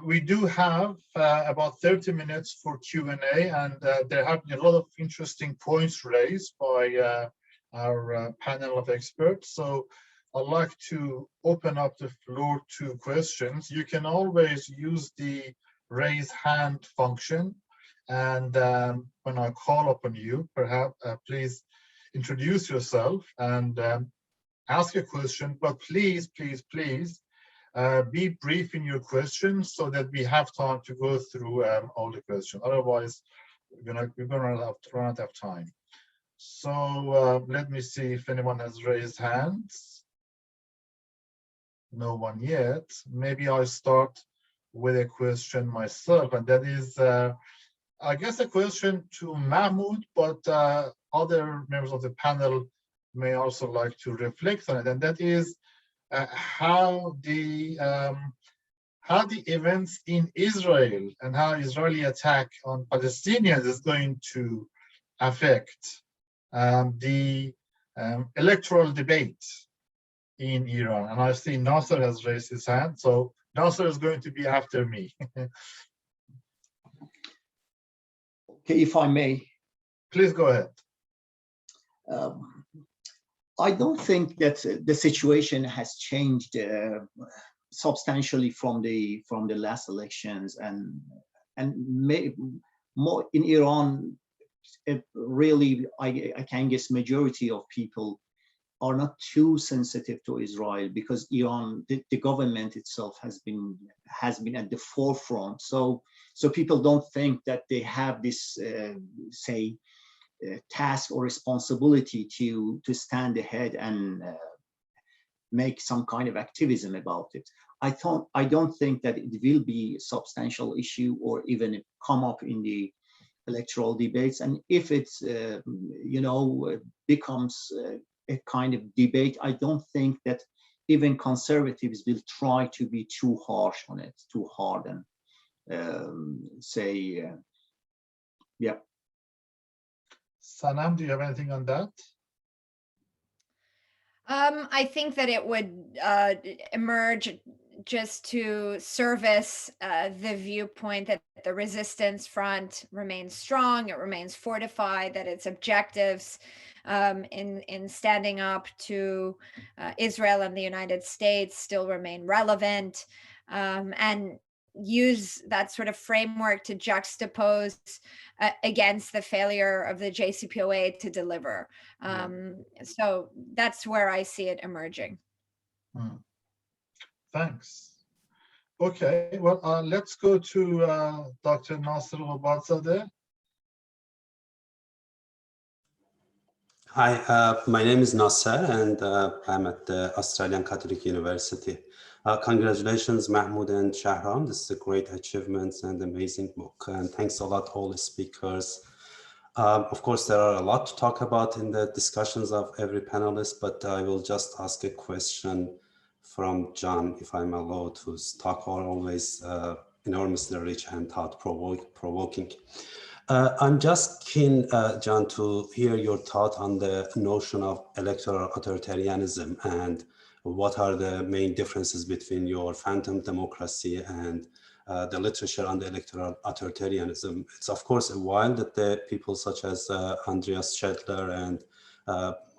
We do have about 30 minutes for Q&A, and there have been a lot of interesting points raised by our panel of experts. So I'd like to open up the floor to questions. You can always use the raise hand function, and when I call upon you, perhaps please introduce yourself and ask a question, but please be brief in your questions so that we have time to go through all the questions. Otherwise, we're gonna run out of time. So let me see if anyone has raised hands. No one yet. Maybe I'll start with a question myself, and that is, I guess, a question to Mahmoud, but other members of the panel may also like to reflect on it, and that is how the events in Israel and how Israeli attack on Palestinians is going to affect the electoral debate in Iran. And I see Nasser has raised his hand, so Nasser is going to be after me. Okay, if I may. Please go ahead. I don't think that the situation has changed substantially from the last elections, and more in Iran. Really, I can guess majority of people are not too sensitive to Israel, because Iran, the government itself has been at the forefront. So people don't think that they have this task or responsibility to stand ahead and make some kind of activism about it. I don't think that it will be a substantial issue or even come up in the electoral debates. And if it's becomes a kind of debate, I don't think that even conservatives will try to be too harsh on it, too hard, and yeah. Sanam, do you have anything on that? I think that it would emerge just to service the viewpoint that the resistance front remains strong, it remains fortified, that its objectives in standing up to Israel and the United States still remain relevant, and use that sort of framework to juxtapose against the failure of the JCPOA to deliver. So that's where I see it emerging. Thanks. Okay, well, let's go to Dr. Nasser Akbarzadeh. Hi, my name is Nasser, and I'm at the Australian Catholic University. Congratulations, Mahmoud and Shahram. This is a great achievement and amazing book. And thanks a lot, all the speakers. Of course, there are a lot to talk about in the discussions of every panelist, but I will just ask a question from John, if I'm allowed, whose talk are always enormously rich and thought-provoking. I'm just keen, John, to hear your thought on the notion of electoral authoritarianism and what are the main differences between your phantom democracy and the literature on the electoral authoritarianism. It's of course a while that the people such as Andreas Schedler and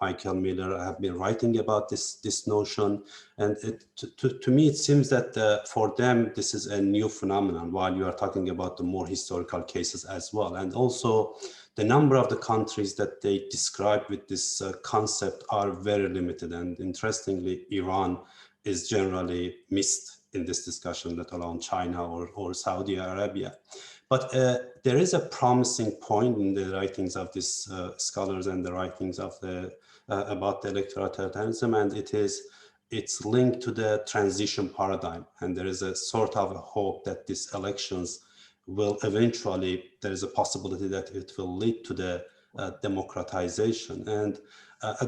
Michael Miller have been writing about this notion, and to me it seems that for them this is a new phenomenon, while you are talking about the more historical cases as well. And also the number of the countries that they describe with this concept are very limited, and interestingly Iran is generally missed in this discussion, let alone China or Saudi Arabia. But there is a promising point in the writings of these scholars and the writings of about the electoral totalitarianism, and it's linked to the transition paradigm. And there is a sort of a hope that these elections will eventually, there is a possibility that it will lead to the democratization. And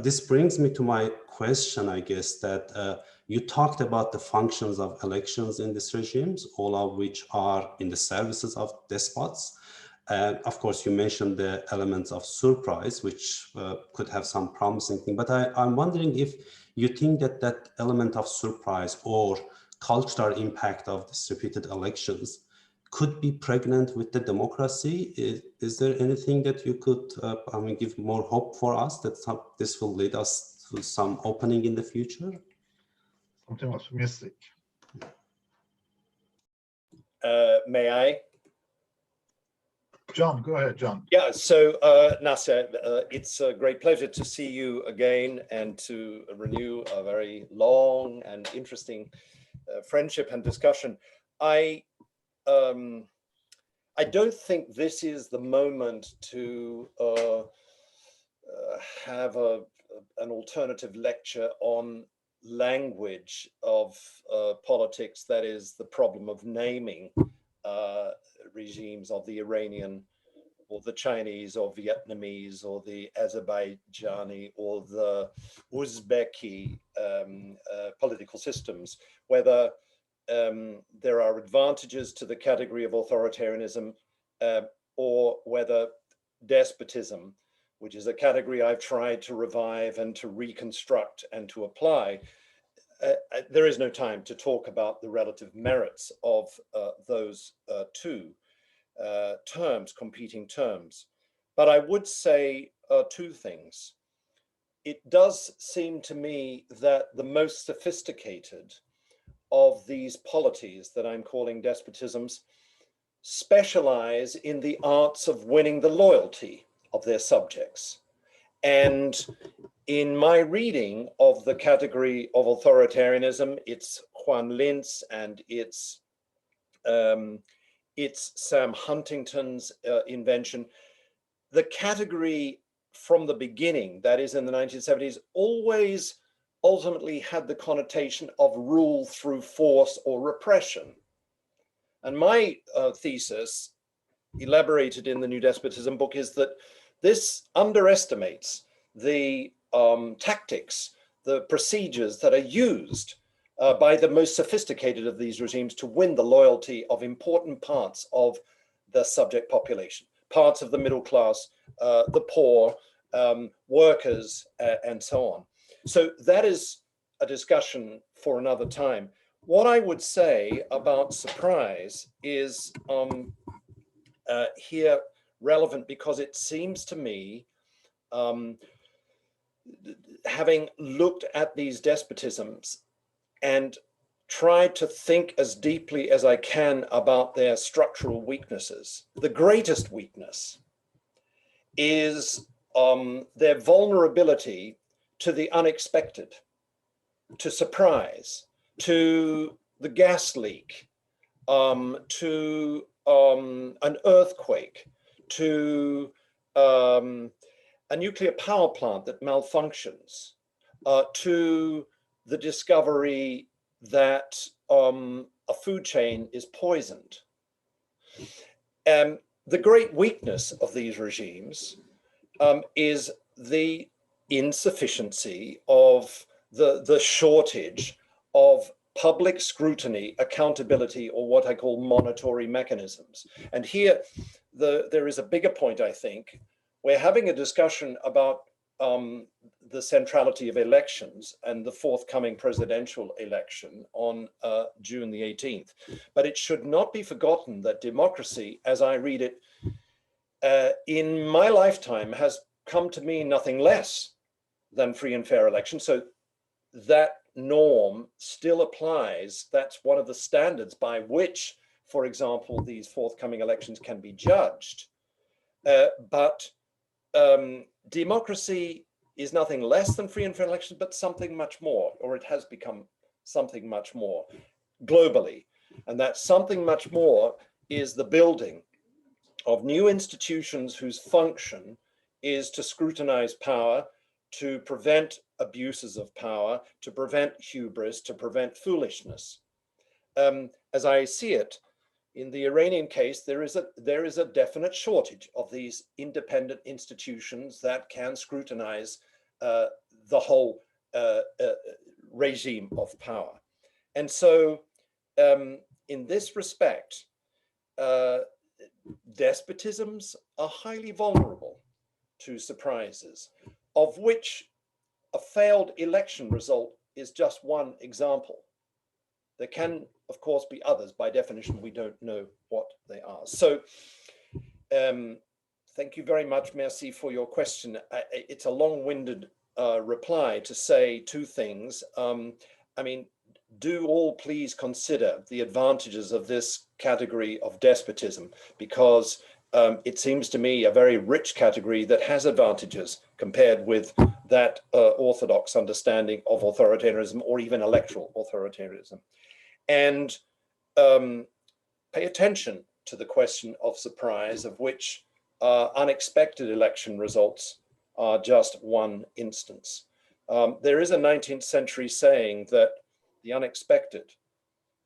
this brings me to my question, I guess, that you talked about the functions of elections in these regimes, all of which are in the services of despots. Of course, you mentioned the elements of surprise, which could have some promising thing. But I'm wondering if you think that that element of surprise or cultural impact of these repeated elections could be pregnant with the democracy. Is there anything that you could give more hope for us that this will lead us to some opening in the future? Something optimistic. May I? John, go ahead, John. Yeah, so Nasser, it's a great pleasure to see you again and to renew a very long and interesting friendship and discussion. I don't think this is the moment to have an alternative lecture on language of politics, that is the problem of naming regimes of the Iranian or the Chinese or Vietnamese or the Azerbaijani or the Uzbeki political systems, whether there are advantages to the category of authoritarianism or whether despotism, which is a category I've tried to revive and to reconstruct and to apply, there is no time to talk about the relative merits of those two terms, competing terms. But I would say two things. It does seem to me that the most sophisticated of these polities that I'm calling despotisms specialize in the arts of winning the loyalty of their subjects. And in my reading of the category of authoritarianism, it's Juan Lintz and it's Sam Huntington's invention. The category from the beginning, that is in the 1970s, always ultimately had the connotation of rule through force or repression. And my thesis, elaborated in the New Despotism book, is that this underestimates the tactics, the procedures that are used by the most sophisticated of these regimes to win the loyalty of important parts of the subject population, parts of the middle class, the poor, workers, and so on. So that is a discussion for another time. What I would say about surprise is here relevant because it seems to me, having looked at these despotisms and tried to think as deeply as I can about their structural weaknesses, the greatest weakness is their vulnerability to the unexpected, to surprise, to the gas leak, to an earthquake, to a nuclear power plant that malfunctions, to the discovery that a food chain is poisoned. The great weakness of these regimes is the insufficiency of the shortage of public scrutiny, accountability, or what I call monitory mechanisms. And here, there is a bigger point, I think. We're having a discussion about the centrality of elections and the forthcoming presidential election on June the 18th. But it should not be forgotten that democracy, as I read it, in my lifetime has come to mean nothing less than free and fair elections. So that norm still applies. That's one of the standards by which, for example, these forthcoming elections can be judged. But democracy is nothing less than free and fair elections, but something much more, or it has become something much more globally. And that something much more is the building of new institutions whose function is to scrutinize power, to prevent abuses of power, to prevent hubris, to prevent foolishness. As I see it, in the Iranian case, there is a definite shortage of these independent institutions that can scrutinize the whole regime of power. And so in this respect, despotisms are highly vulnerable to surprises, of which a failed election result is just one example. There can, of course, be others. By definition, we don't know what they are. So thank you very much, Merci, for your question. It's a long-winded reply to say two things. I mean, do all please consider the advantages of this category of despotism, because it seems to me a very rich category that has advantages compared with that orthodox understanding of authoritarianism or even electoral authoritarianism. And pay attention to the question of surprise, of which unexpected election results are just one instance. There is a 19th century saying that the unexpected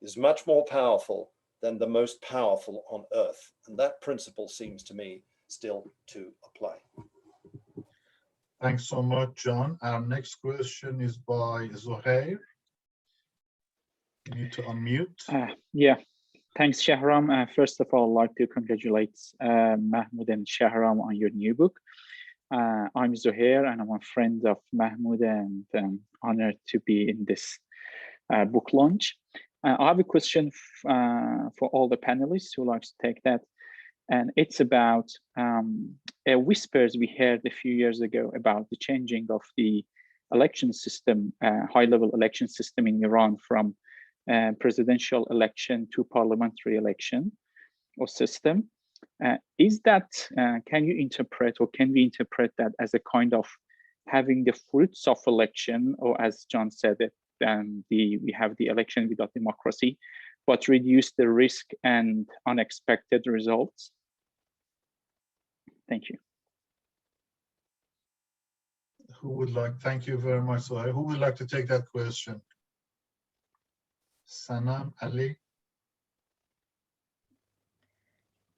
is much more powerful than the most powerful on earth. And that principle seems to me still to apply. Thanks so much, John. Our next question is by Zohair. You need to unmute. Yeah, thanks, Shahram. First of all, I'd like to congratulate Mahmoud and Shahram on your new book. I'm Zohair, and I'm a friend of Mahmoud, and honored to be in this book launch. I have a question for all the panelists who like to take that, and it's about whispers we heard a few years ago about the changing of the election system, high-level election system in Iran, from presidential election to parliamentary election or system. Is that, can you interpret, or can we interpret that as a kind of having the fruits of election, or as John said, it, we have the election without democracy, but reduce the risk and unexpected results? Thank you. Who would like, thank you very much, Zohair. Who would like to take that question? Sanam, Ali?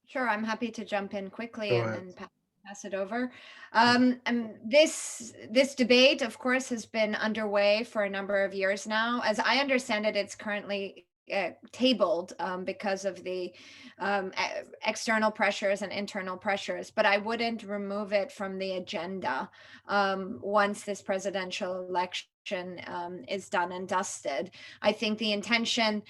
Sure, I'm happy to jump in quickly Go and ahead. then pass it over. This debate, of course, has been underway for a number of years now. As I understand it, it's currently tabled because of the external pressures and internal pressures, but I wouldn't remove it from the agenda once this presidential election is done and dusted. I think the intention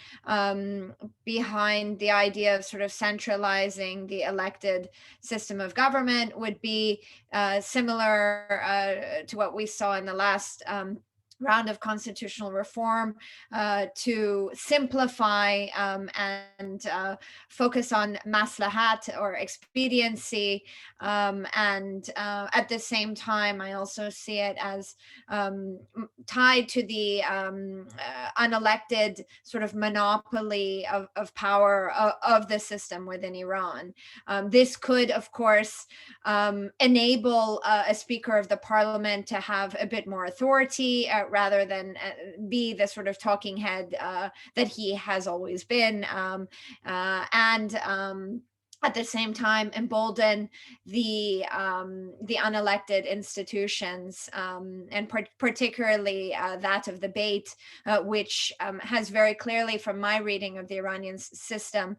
behind the idea of sort of centralizing the elected system of government would be similar to what we saw in the last round of constitutional reform, to simplify and focus on maslahat or expediency, and at the same time I also see it as tied to the unelected sort of monopoly of power of the system within Iran. This could, of course, enable a Speaker of the Parliament to have a bit more authority rather than be the sort of talking head that he has always been. And at the same time embolden the unelected institutions, and particularly that of the Beit, which has very clearly, from my reading of the Iranian system,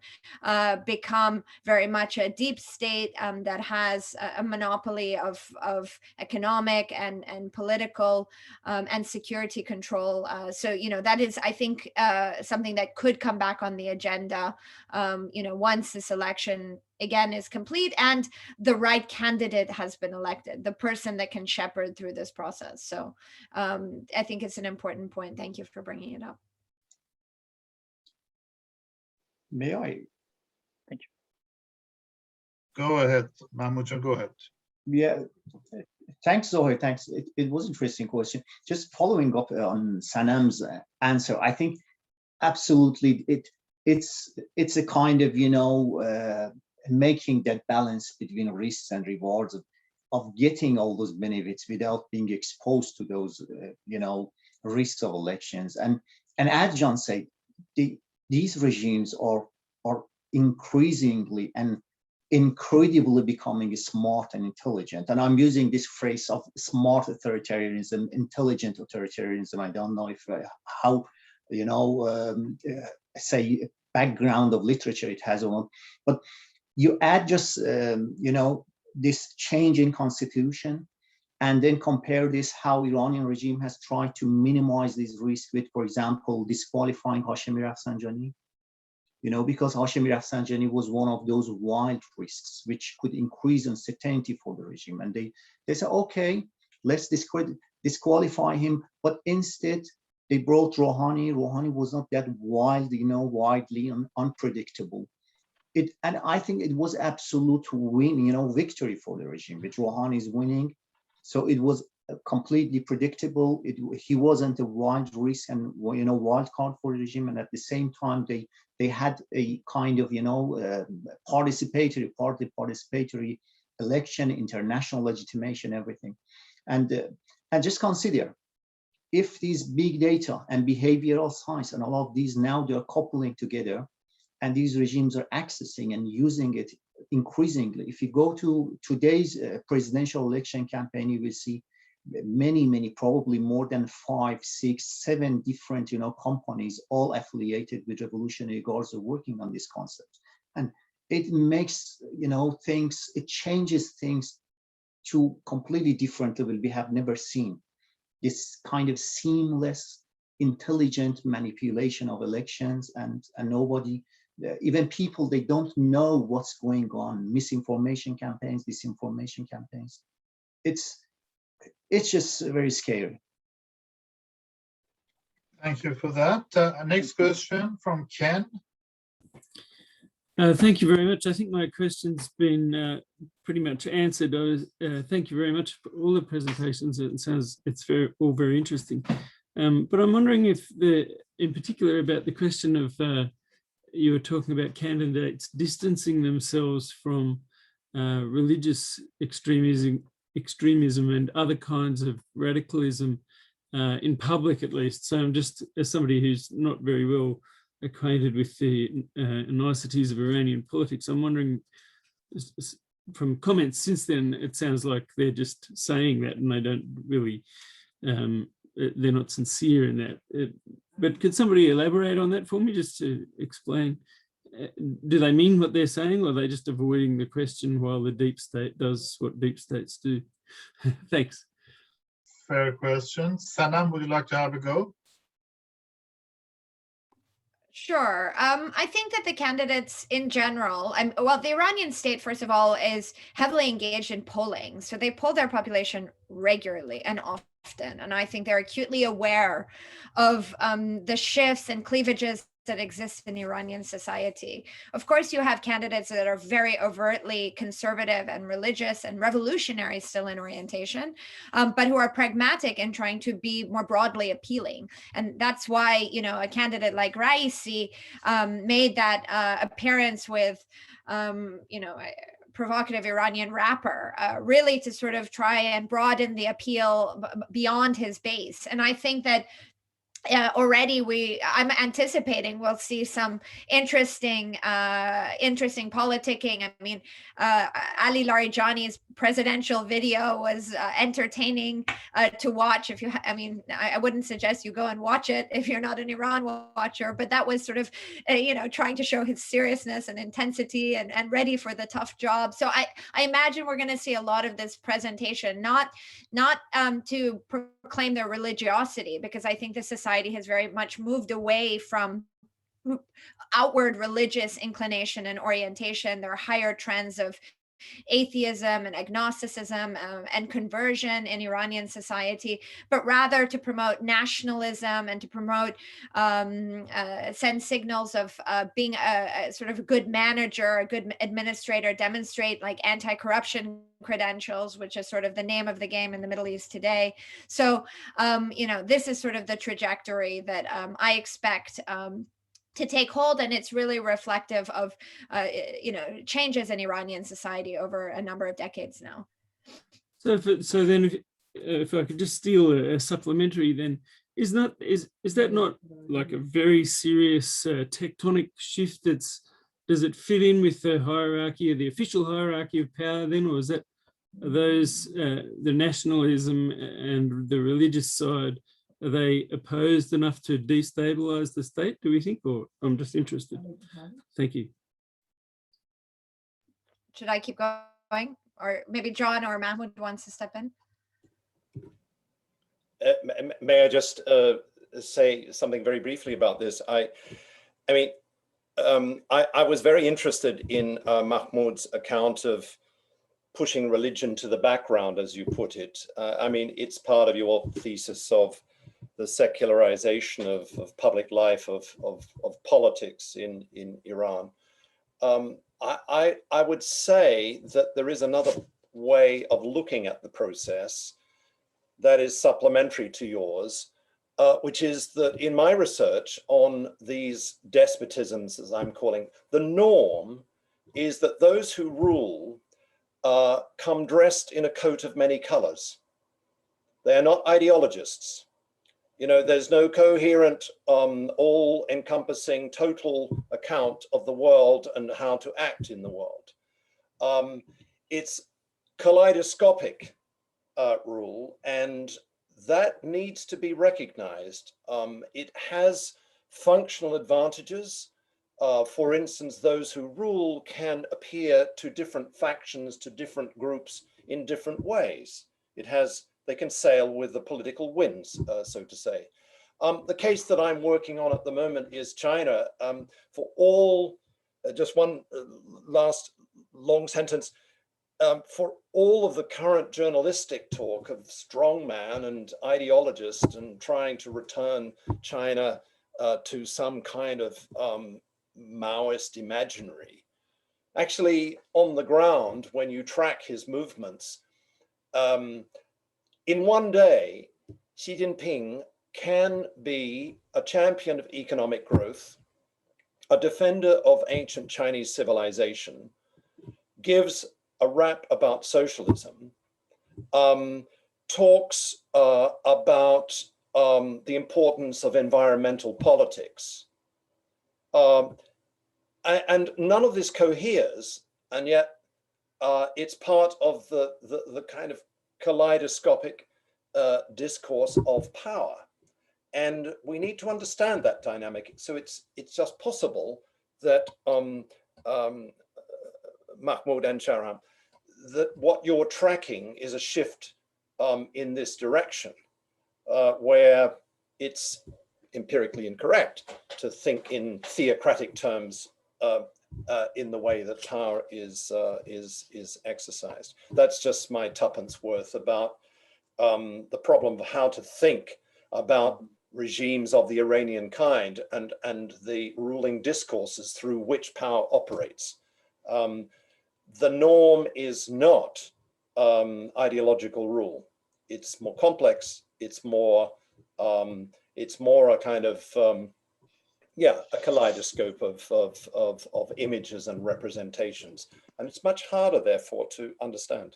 become very much a deep state that has a monopoly of economic and political and security control. So, you know, that is, I think, something that could come back on the agenda, you know, once this election again is complete and the right candidate has been elected, the person that can shepherd through this process. So I think it's an important point. Thank you for bringing it up. May I? Thank you. Go ahead, Mahmoud, go ahead. Yeah, thanks, Zohar. Thanks. It was an interesting question. Just following up on Sanam's answer, I think absolutely it's a kind of, you know, making that balance between risks and rewards of getting all those benefits without being exposed to those, you know, risks of elections. And as John said, these regimes are increasingly and incredibly becoming smart and intelligent. And I'm using this phrase of smart authoritarianism, intelligent authoritarianism. I don't know if how, you know, say background of literature it has on, but you add just, you know, this change in constitution, and then compare this how Iranian regime has tried to minimize these risks with, for example, disqualifying Hashemi Rafsanjani, you know, because Hashemi Rafsanjani was one of those wild risks which could increase uncertainty for the regime. And they said, okay, let's disqualify him. But instead, they brought Rouhani. Rouhani was not that wild, you know, widely unpredictable. And I think it was absolute win, you know, victory for the regime, with Rouhani's winning. So it was completely predictable. He wasn't a wild risk and, you know, wild card for the regime. And at the same time, they had a kind of, you know, participatory election, international legitimation, everything. And just consider, if these big data and behavioral science and all of these now they're coupling together, and these regimes are accessing and using it increasingly. If you go to today's presidential election campaign, you will see many, probably more than 5, 6, 7 different, you know, companies all affiliated with Revolutionary Guards are working on this concept. And it makes, you know, things, it changes things to completely different level we have never seen. This kind of seamless, intelligent manipulation of elections, and nobody, even people, they don't know what's going on. Misinformation campaigns, disinformation campaigns. It's just very scary. Thank you for that. Next question from Ken. Thank you very much. I think my question's been pretty much answered. Thank you very much for all the presentations. It sounds all very interesting. But I'm wondering if in particular about the question of you were talking about candidates distancing themselves from religious extremism and other kinds of radicalism in public, at least. So I'm just, as somebody who's not very well acquainted with the niceties of Iranian politics, I'm wondering, from comments since then, it sounds like they're just saying that and they don't really, they're not sincere in that. But could somebody elaborate on that for me, just to explain? Do they mean what they're saying, or are they just avoiding the question while the deep state does what deep states do? Thanks. Fair question. Sanam, would you like to have a go? Sure. I think that the candidates in general, well, the Iranian state, first of all, is heavily engaged in polling. So they poll their population regularly and often. And I think they're acutely aware of the shifts and cleavages that exist in Iranian society. Of course, you have candidates that are very overtly conservative and religious and revolutionary still in orientation, but who are pragmatic and trying to be more broadly appealing. And that's why, you know, a candidate like Raisi made that appearance with, you know, provocative Iranian rapper, really to sort of try and broaden the appeal beyond his base. And I think that already I'm anticipating we'll see some interesting politicking. I mean, Ali Larijani's presidential video was entertaining to watch. If you, I mean, I wouldn't suggest you go and watch it if you're not an Iran watcher, but that was sort of, trying to show his seriousness and intensity and ready for the tough job. So I imagine we're going to see a lot of this presentation, not to proclaim their religiosity, because I think the society has very much moved away from outward religious inclination and orientation. There are higher trends of atheism and agnosticism and conversion in Iranian society, but rather to promote nationalism and to promote send signals of being a sort of a good manager, a good administrator, demonstrate like anti-corruption credentials, which is sort of the name of the game in the Middle East today. So, this is sort of the trajectory that I expect to take hold, and it's really reflective of changes in Iranian society over a number of decades now. So then if I could just steal a supplementary, then is that not like a very serious tectonic shift? Does it fit in with the hierarchy, or the official hierarchy of power then, or is that the nationalism and the religious side, are they opposed enough to destabilize the state, do we think? Or I'm just interested. Thank you. Should I keep going? Or maybe John or Mahmoud wants to step in? May I just say something very briefly about this? I was very interested in Mahmoud's account of pushing religion to the background, as you put it. It's part of your thesis of the secularization of public life, of politics in Iran. I would say that there is another way of looking at the process that is supplementary to yours, which is that in my research on these despotisms, as I'm calling, the norm is that those who rule come dressed in a coat of many colors. They are not ideologists. There's no coherent, all-encompassing total account of the world and how to act in the world. It's kaleidoscopic rule, and that needs to be recognized. It has functional advantages. For instance, those who rule can appear to different factions, to different groups in different ways. They can sail with the political winds, so to say. The case that I'm working on at the moment is China. For all, just one last long sentence, for all of the current journalistic talk of strongman and ideologist and trying to return China to some kind of Maoist imaginary, actually on the ground, when you track his movements, in one day, Xi Jinping can be a champion of economic growth, a defender of ancient Chinese civilization, gives a rap about socialism, talks about the importance of environmental politics. And none of this coheres, and yet it's part of the kind of kaleidoscopic discourse of power. And we need to understand that dynamic. So it's just possible that Mahmoud and Shahram, that what you're tracking is a shift in this direction, where it's empirically incorrect to think in theocratic terms in the way that power is exercised. That's just my tuppence worth about the problem of how to think about regimes of the Iranian kind and the ruling discourses through which power operates. The norm is not ideological rule. It's more complex. It's more a kind of a kaleidoscope of images and representations, and it's much harder, therefore, to understand.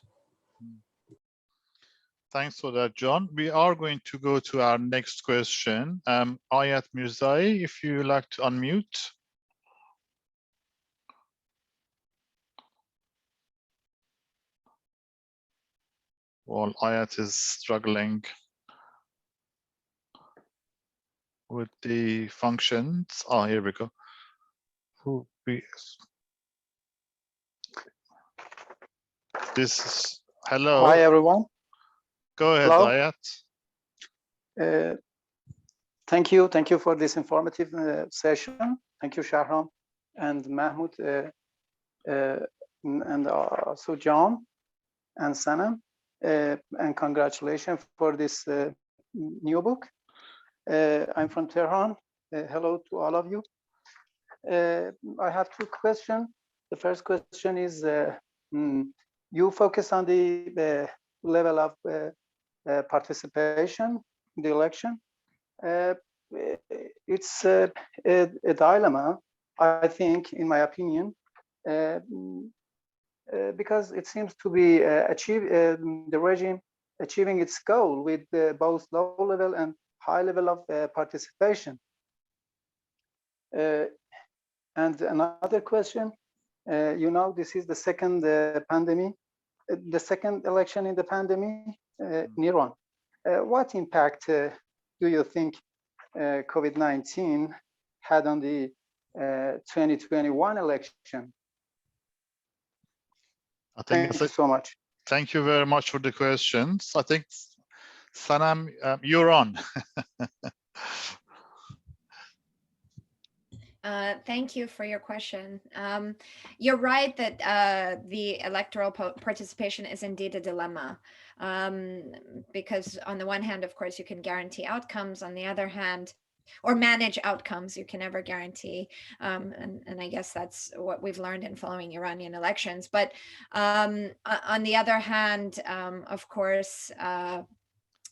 Thanks for that, John. We are going to go to our next question. Ayat Mirzai, if you like to unmute. Well, Ayat is struggling with the functions. Oh, here we go. This is, hello. Hi, everyone. Go ahead, Hello. Ayat. Thank you for this informative session. Thank you, Shahram and Mahmoud, and also John and Sanam, and congratulations for this new book. I'm from Tehran. Hello to all of you. I have two questions. The first question is, you focus on the level of participation in the election. It's a dilemma, I think, in my opinion, because it seems to be the regime achieving its goal with both low level and high level of participation. And another question, you know, this is the second pandemic, the second election in the pandemic in Iran. What impact do you think COVID-19 had on the 2021 election? Thank you so much. Thank you very much for the questions. I think, Sanam, you're on. Thank you for your question. You're right that the electoral participation is indeed a dilemma, because on the one hand, of course, you can guarantee outcomes. On the other hand, or manage outcomes, you can never guarantee. And I guess that's what we've learned in following Iranian elections. But on the other hand, of course,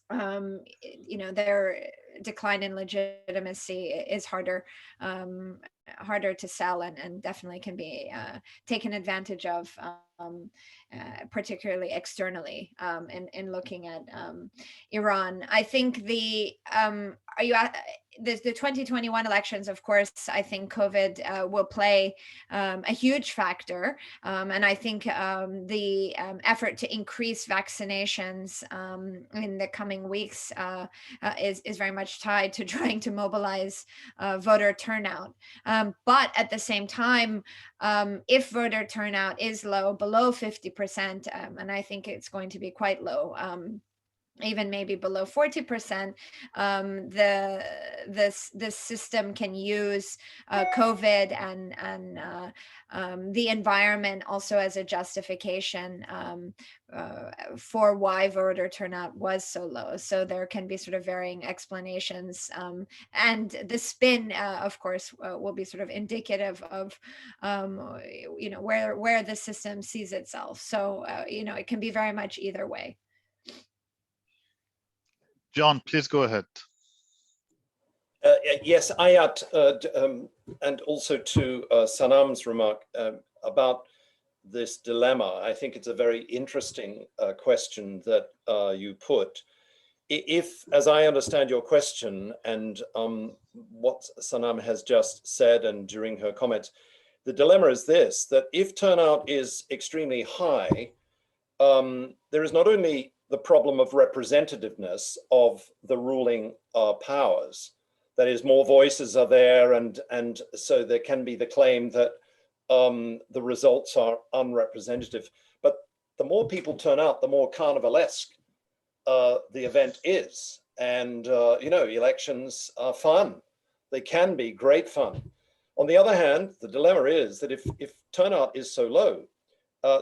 you know, their decline in legitimacy is harder to sell, and definitely can be taken advantage of, particularly externally, in looking at Iran. I think the 2021 elections, of course, I think COVID will play a huge factor, and I think the effort to increase vaccinations in the coming weeks is very much tied to trying to mobilize voter turnout. But at the same time, if voter turnout is low, below 50%, and I think it's going to be quite low, even maybe below 40%, this system can use COVID and the environment also as a justification for why voter turnout was so low. So there can be sort of varying explanations, and the spin, of course, will be sort of indicative of you know, where the system sees itself. So you know, it can be very much either way. John, please go ahead. Yes, Ayat, and also to Sanam's remark about this dilemma, I think it's a very interesting question that you put. If, as I understand your question and what Sanam has just said and during her comments, the dilemma is this, that if turnout is extremely high, there is not only the problem of representativeness of the ruling powers. That is, more voices are there, and so there can be the claim that the results are unrepresentative. But the more people turn out, the more carnivalesque the event is. And, you know, elections are fun. They can be great fun. On the other hand, the dilemma is that if turnout is so low,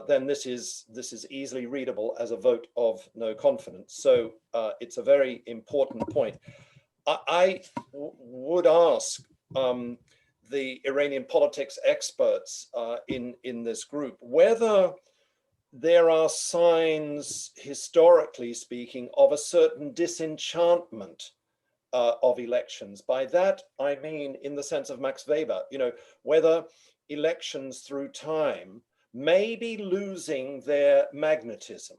then this is easily readable as a vote of no confidence. So it's a very important point. I would ask the Iranian politics experts in this group whether there are signs, historically speaking, of a certain disenchantment of elections. By that, I mean in the sense of Max Weber, you know, whether elections through time may be losing their magnetism.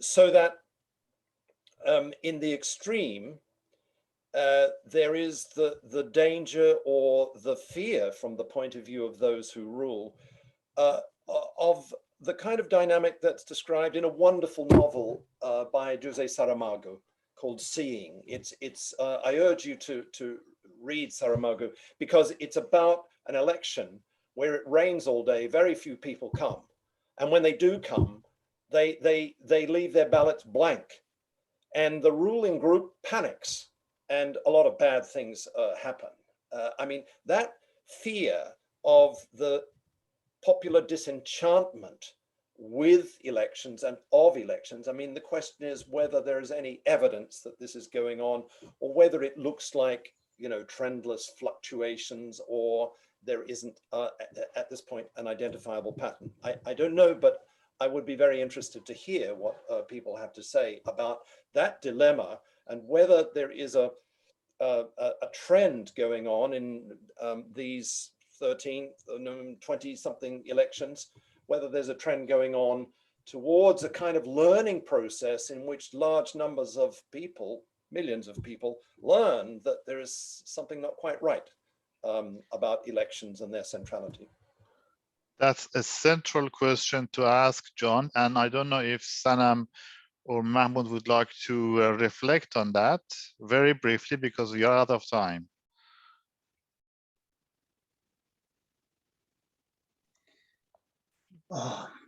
so that in the extreme, there is the danger or the fear from the point of view of those who rule of the kind of dynamic that's described in a wonderful novel by Jose Saramago called Seeing. I urge you to read Saramago because it's about an election where it rains all day, very few people come. And when they do come, they leave their ballots blank. And the ruling group panics and a lot of bad things happen. I mean, that fear of the popular disenchantment with elections and of elections. I mean, the question is whether there is any evidence that this is going on or whether it looks like, you know, trendless fluctuations or there isn't at this point an identifiable pattern. I don't know, but I would be very interested to hear what people have to say about that dilemma and whether there is a trend going on in these 20 something elections, whether there's a trend going on towards a kind of learning process in which large numbers of people, millions of people, learn that there is something not quite right about elections and their centrality. That's a central question to ask, John, and I don't know if Sanam or Mahmoud would like to reflect on that very briefly because we are out of time.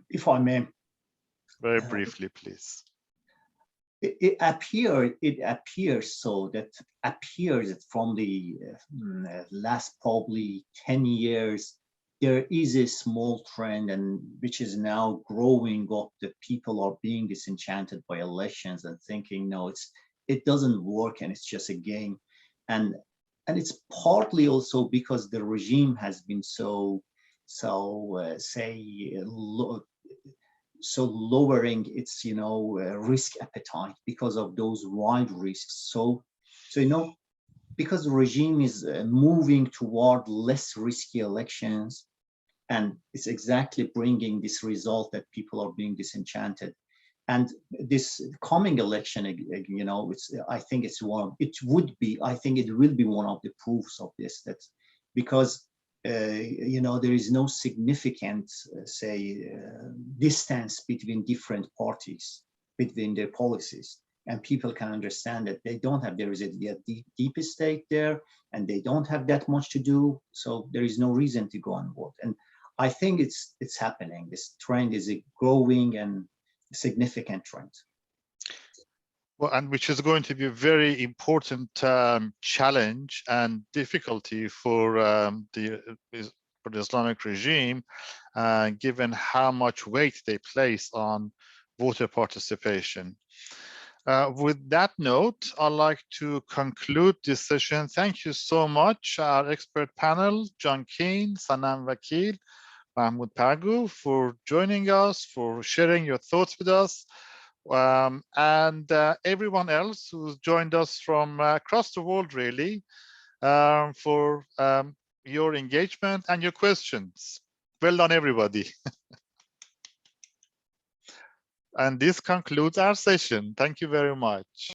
If I may. Very briefly, please. It appears so that from the last probably 10 years, there is a small trend and which is now growing up that people are being disenchanted by elections and thinking, no, it doesn't work and it's just a game. And it's partly also because the regime has been so lowering its risk appetite because of those wide risks. So because the regime is moving toward less risky elections, and it's exactly bringing this result that people are being disenchanted. And this coming election, I think it will be one of the proofs of this, that because there is no significant, distance between different parties, between their policies. And people can understand that there is a deep state there, and they don't have that much to do. So there is no reason to go and vote. And I think it's happening. This trend is a growing and significant trend. Well, and which is going to be a very important challenge and difficulty for the Islamic regime, given how much weight they place on voter participation. With that note, I'd like to conclude this session. Thank you so much, our expert panel, John Keane, Sanam Vakil, Mahmoud Pargoo, for joining us, for sharing your thoughts with us, and everyone else who's joined us from across the world, really, for your engagement and your questions. Well done, everybody. And this concludes our session. Thank you very much.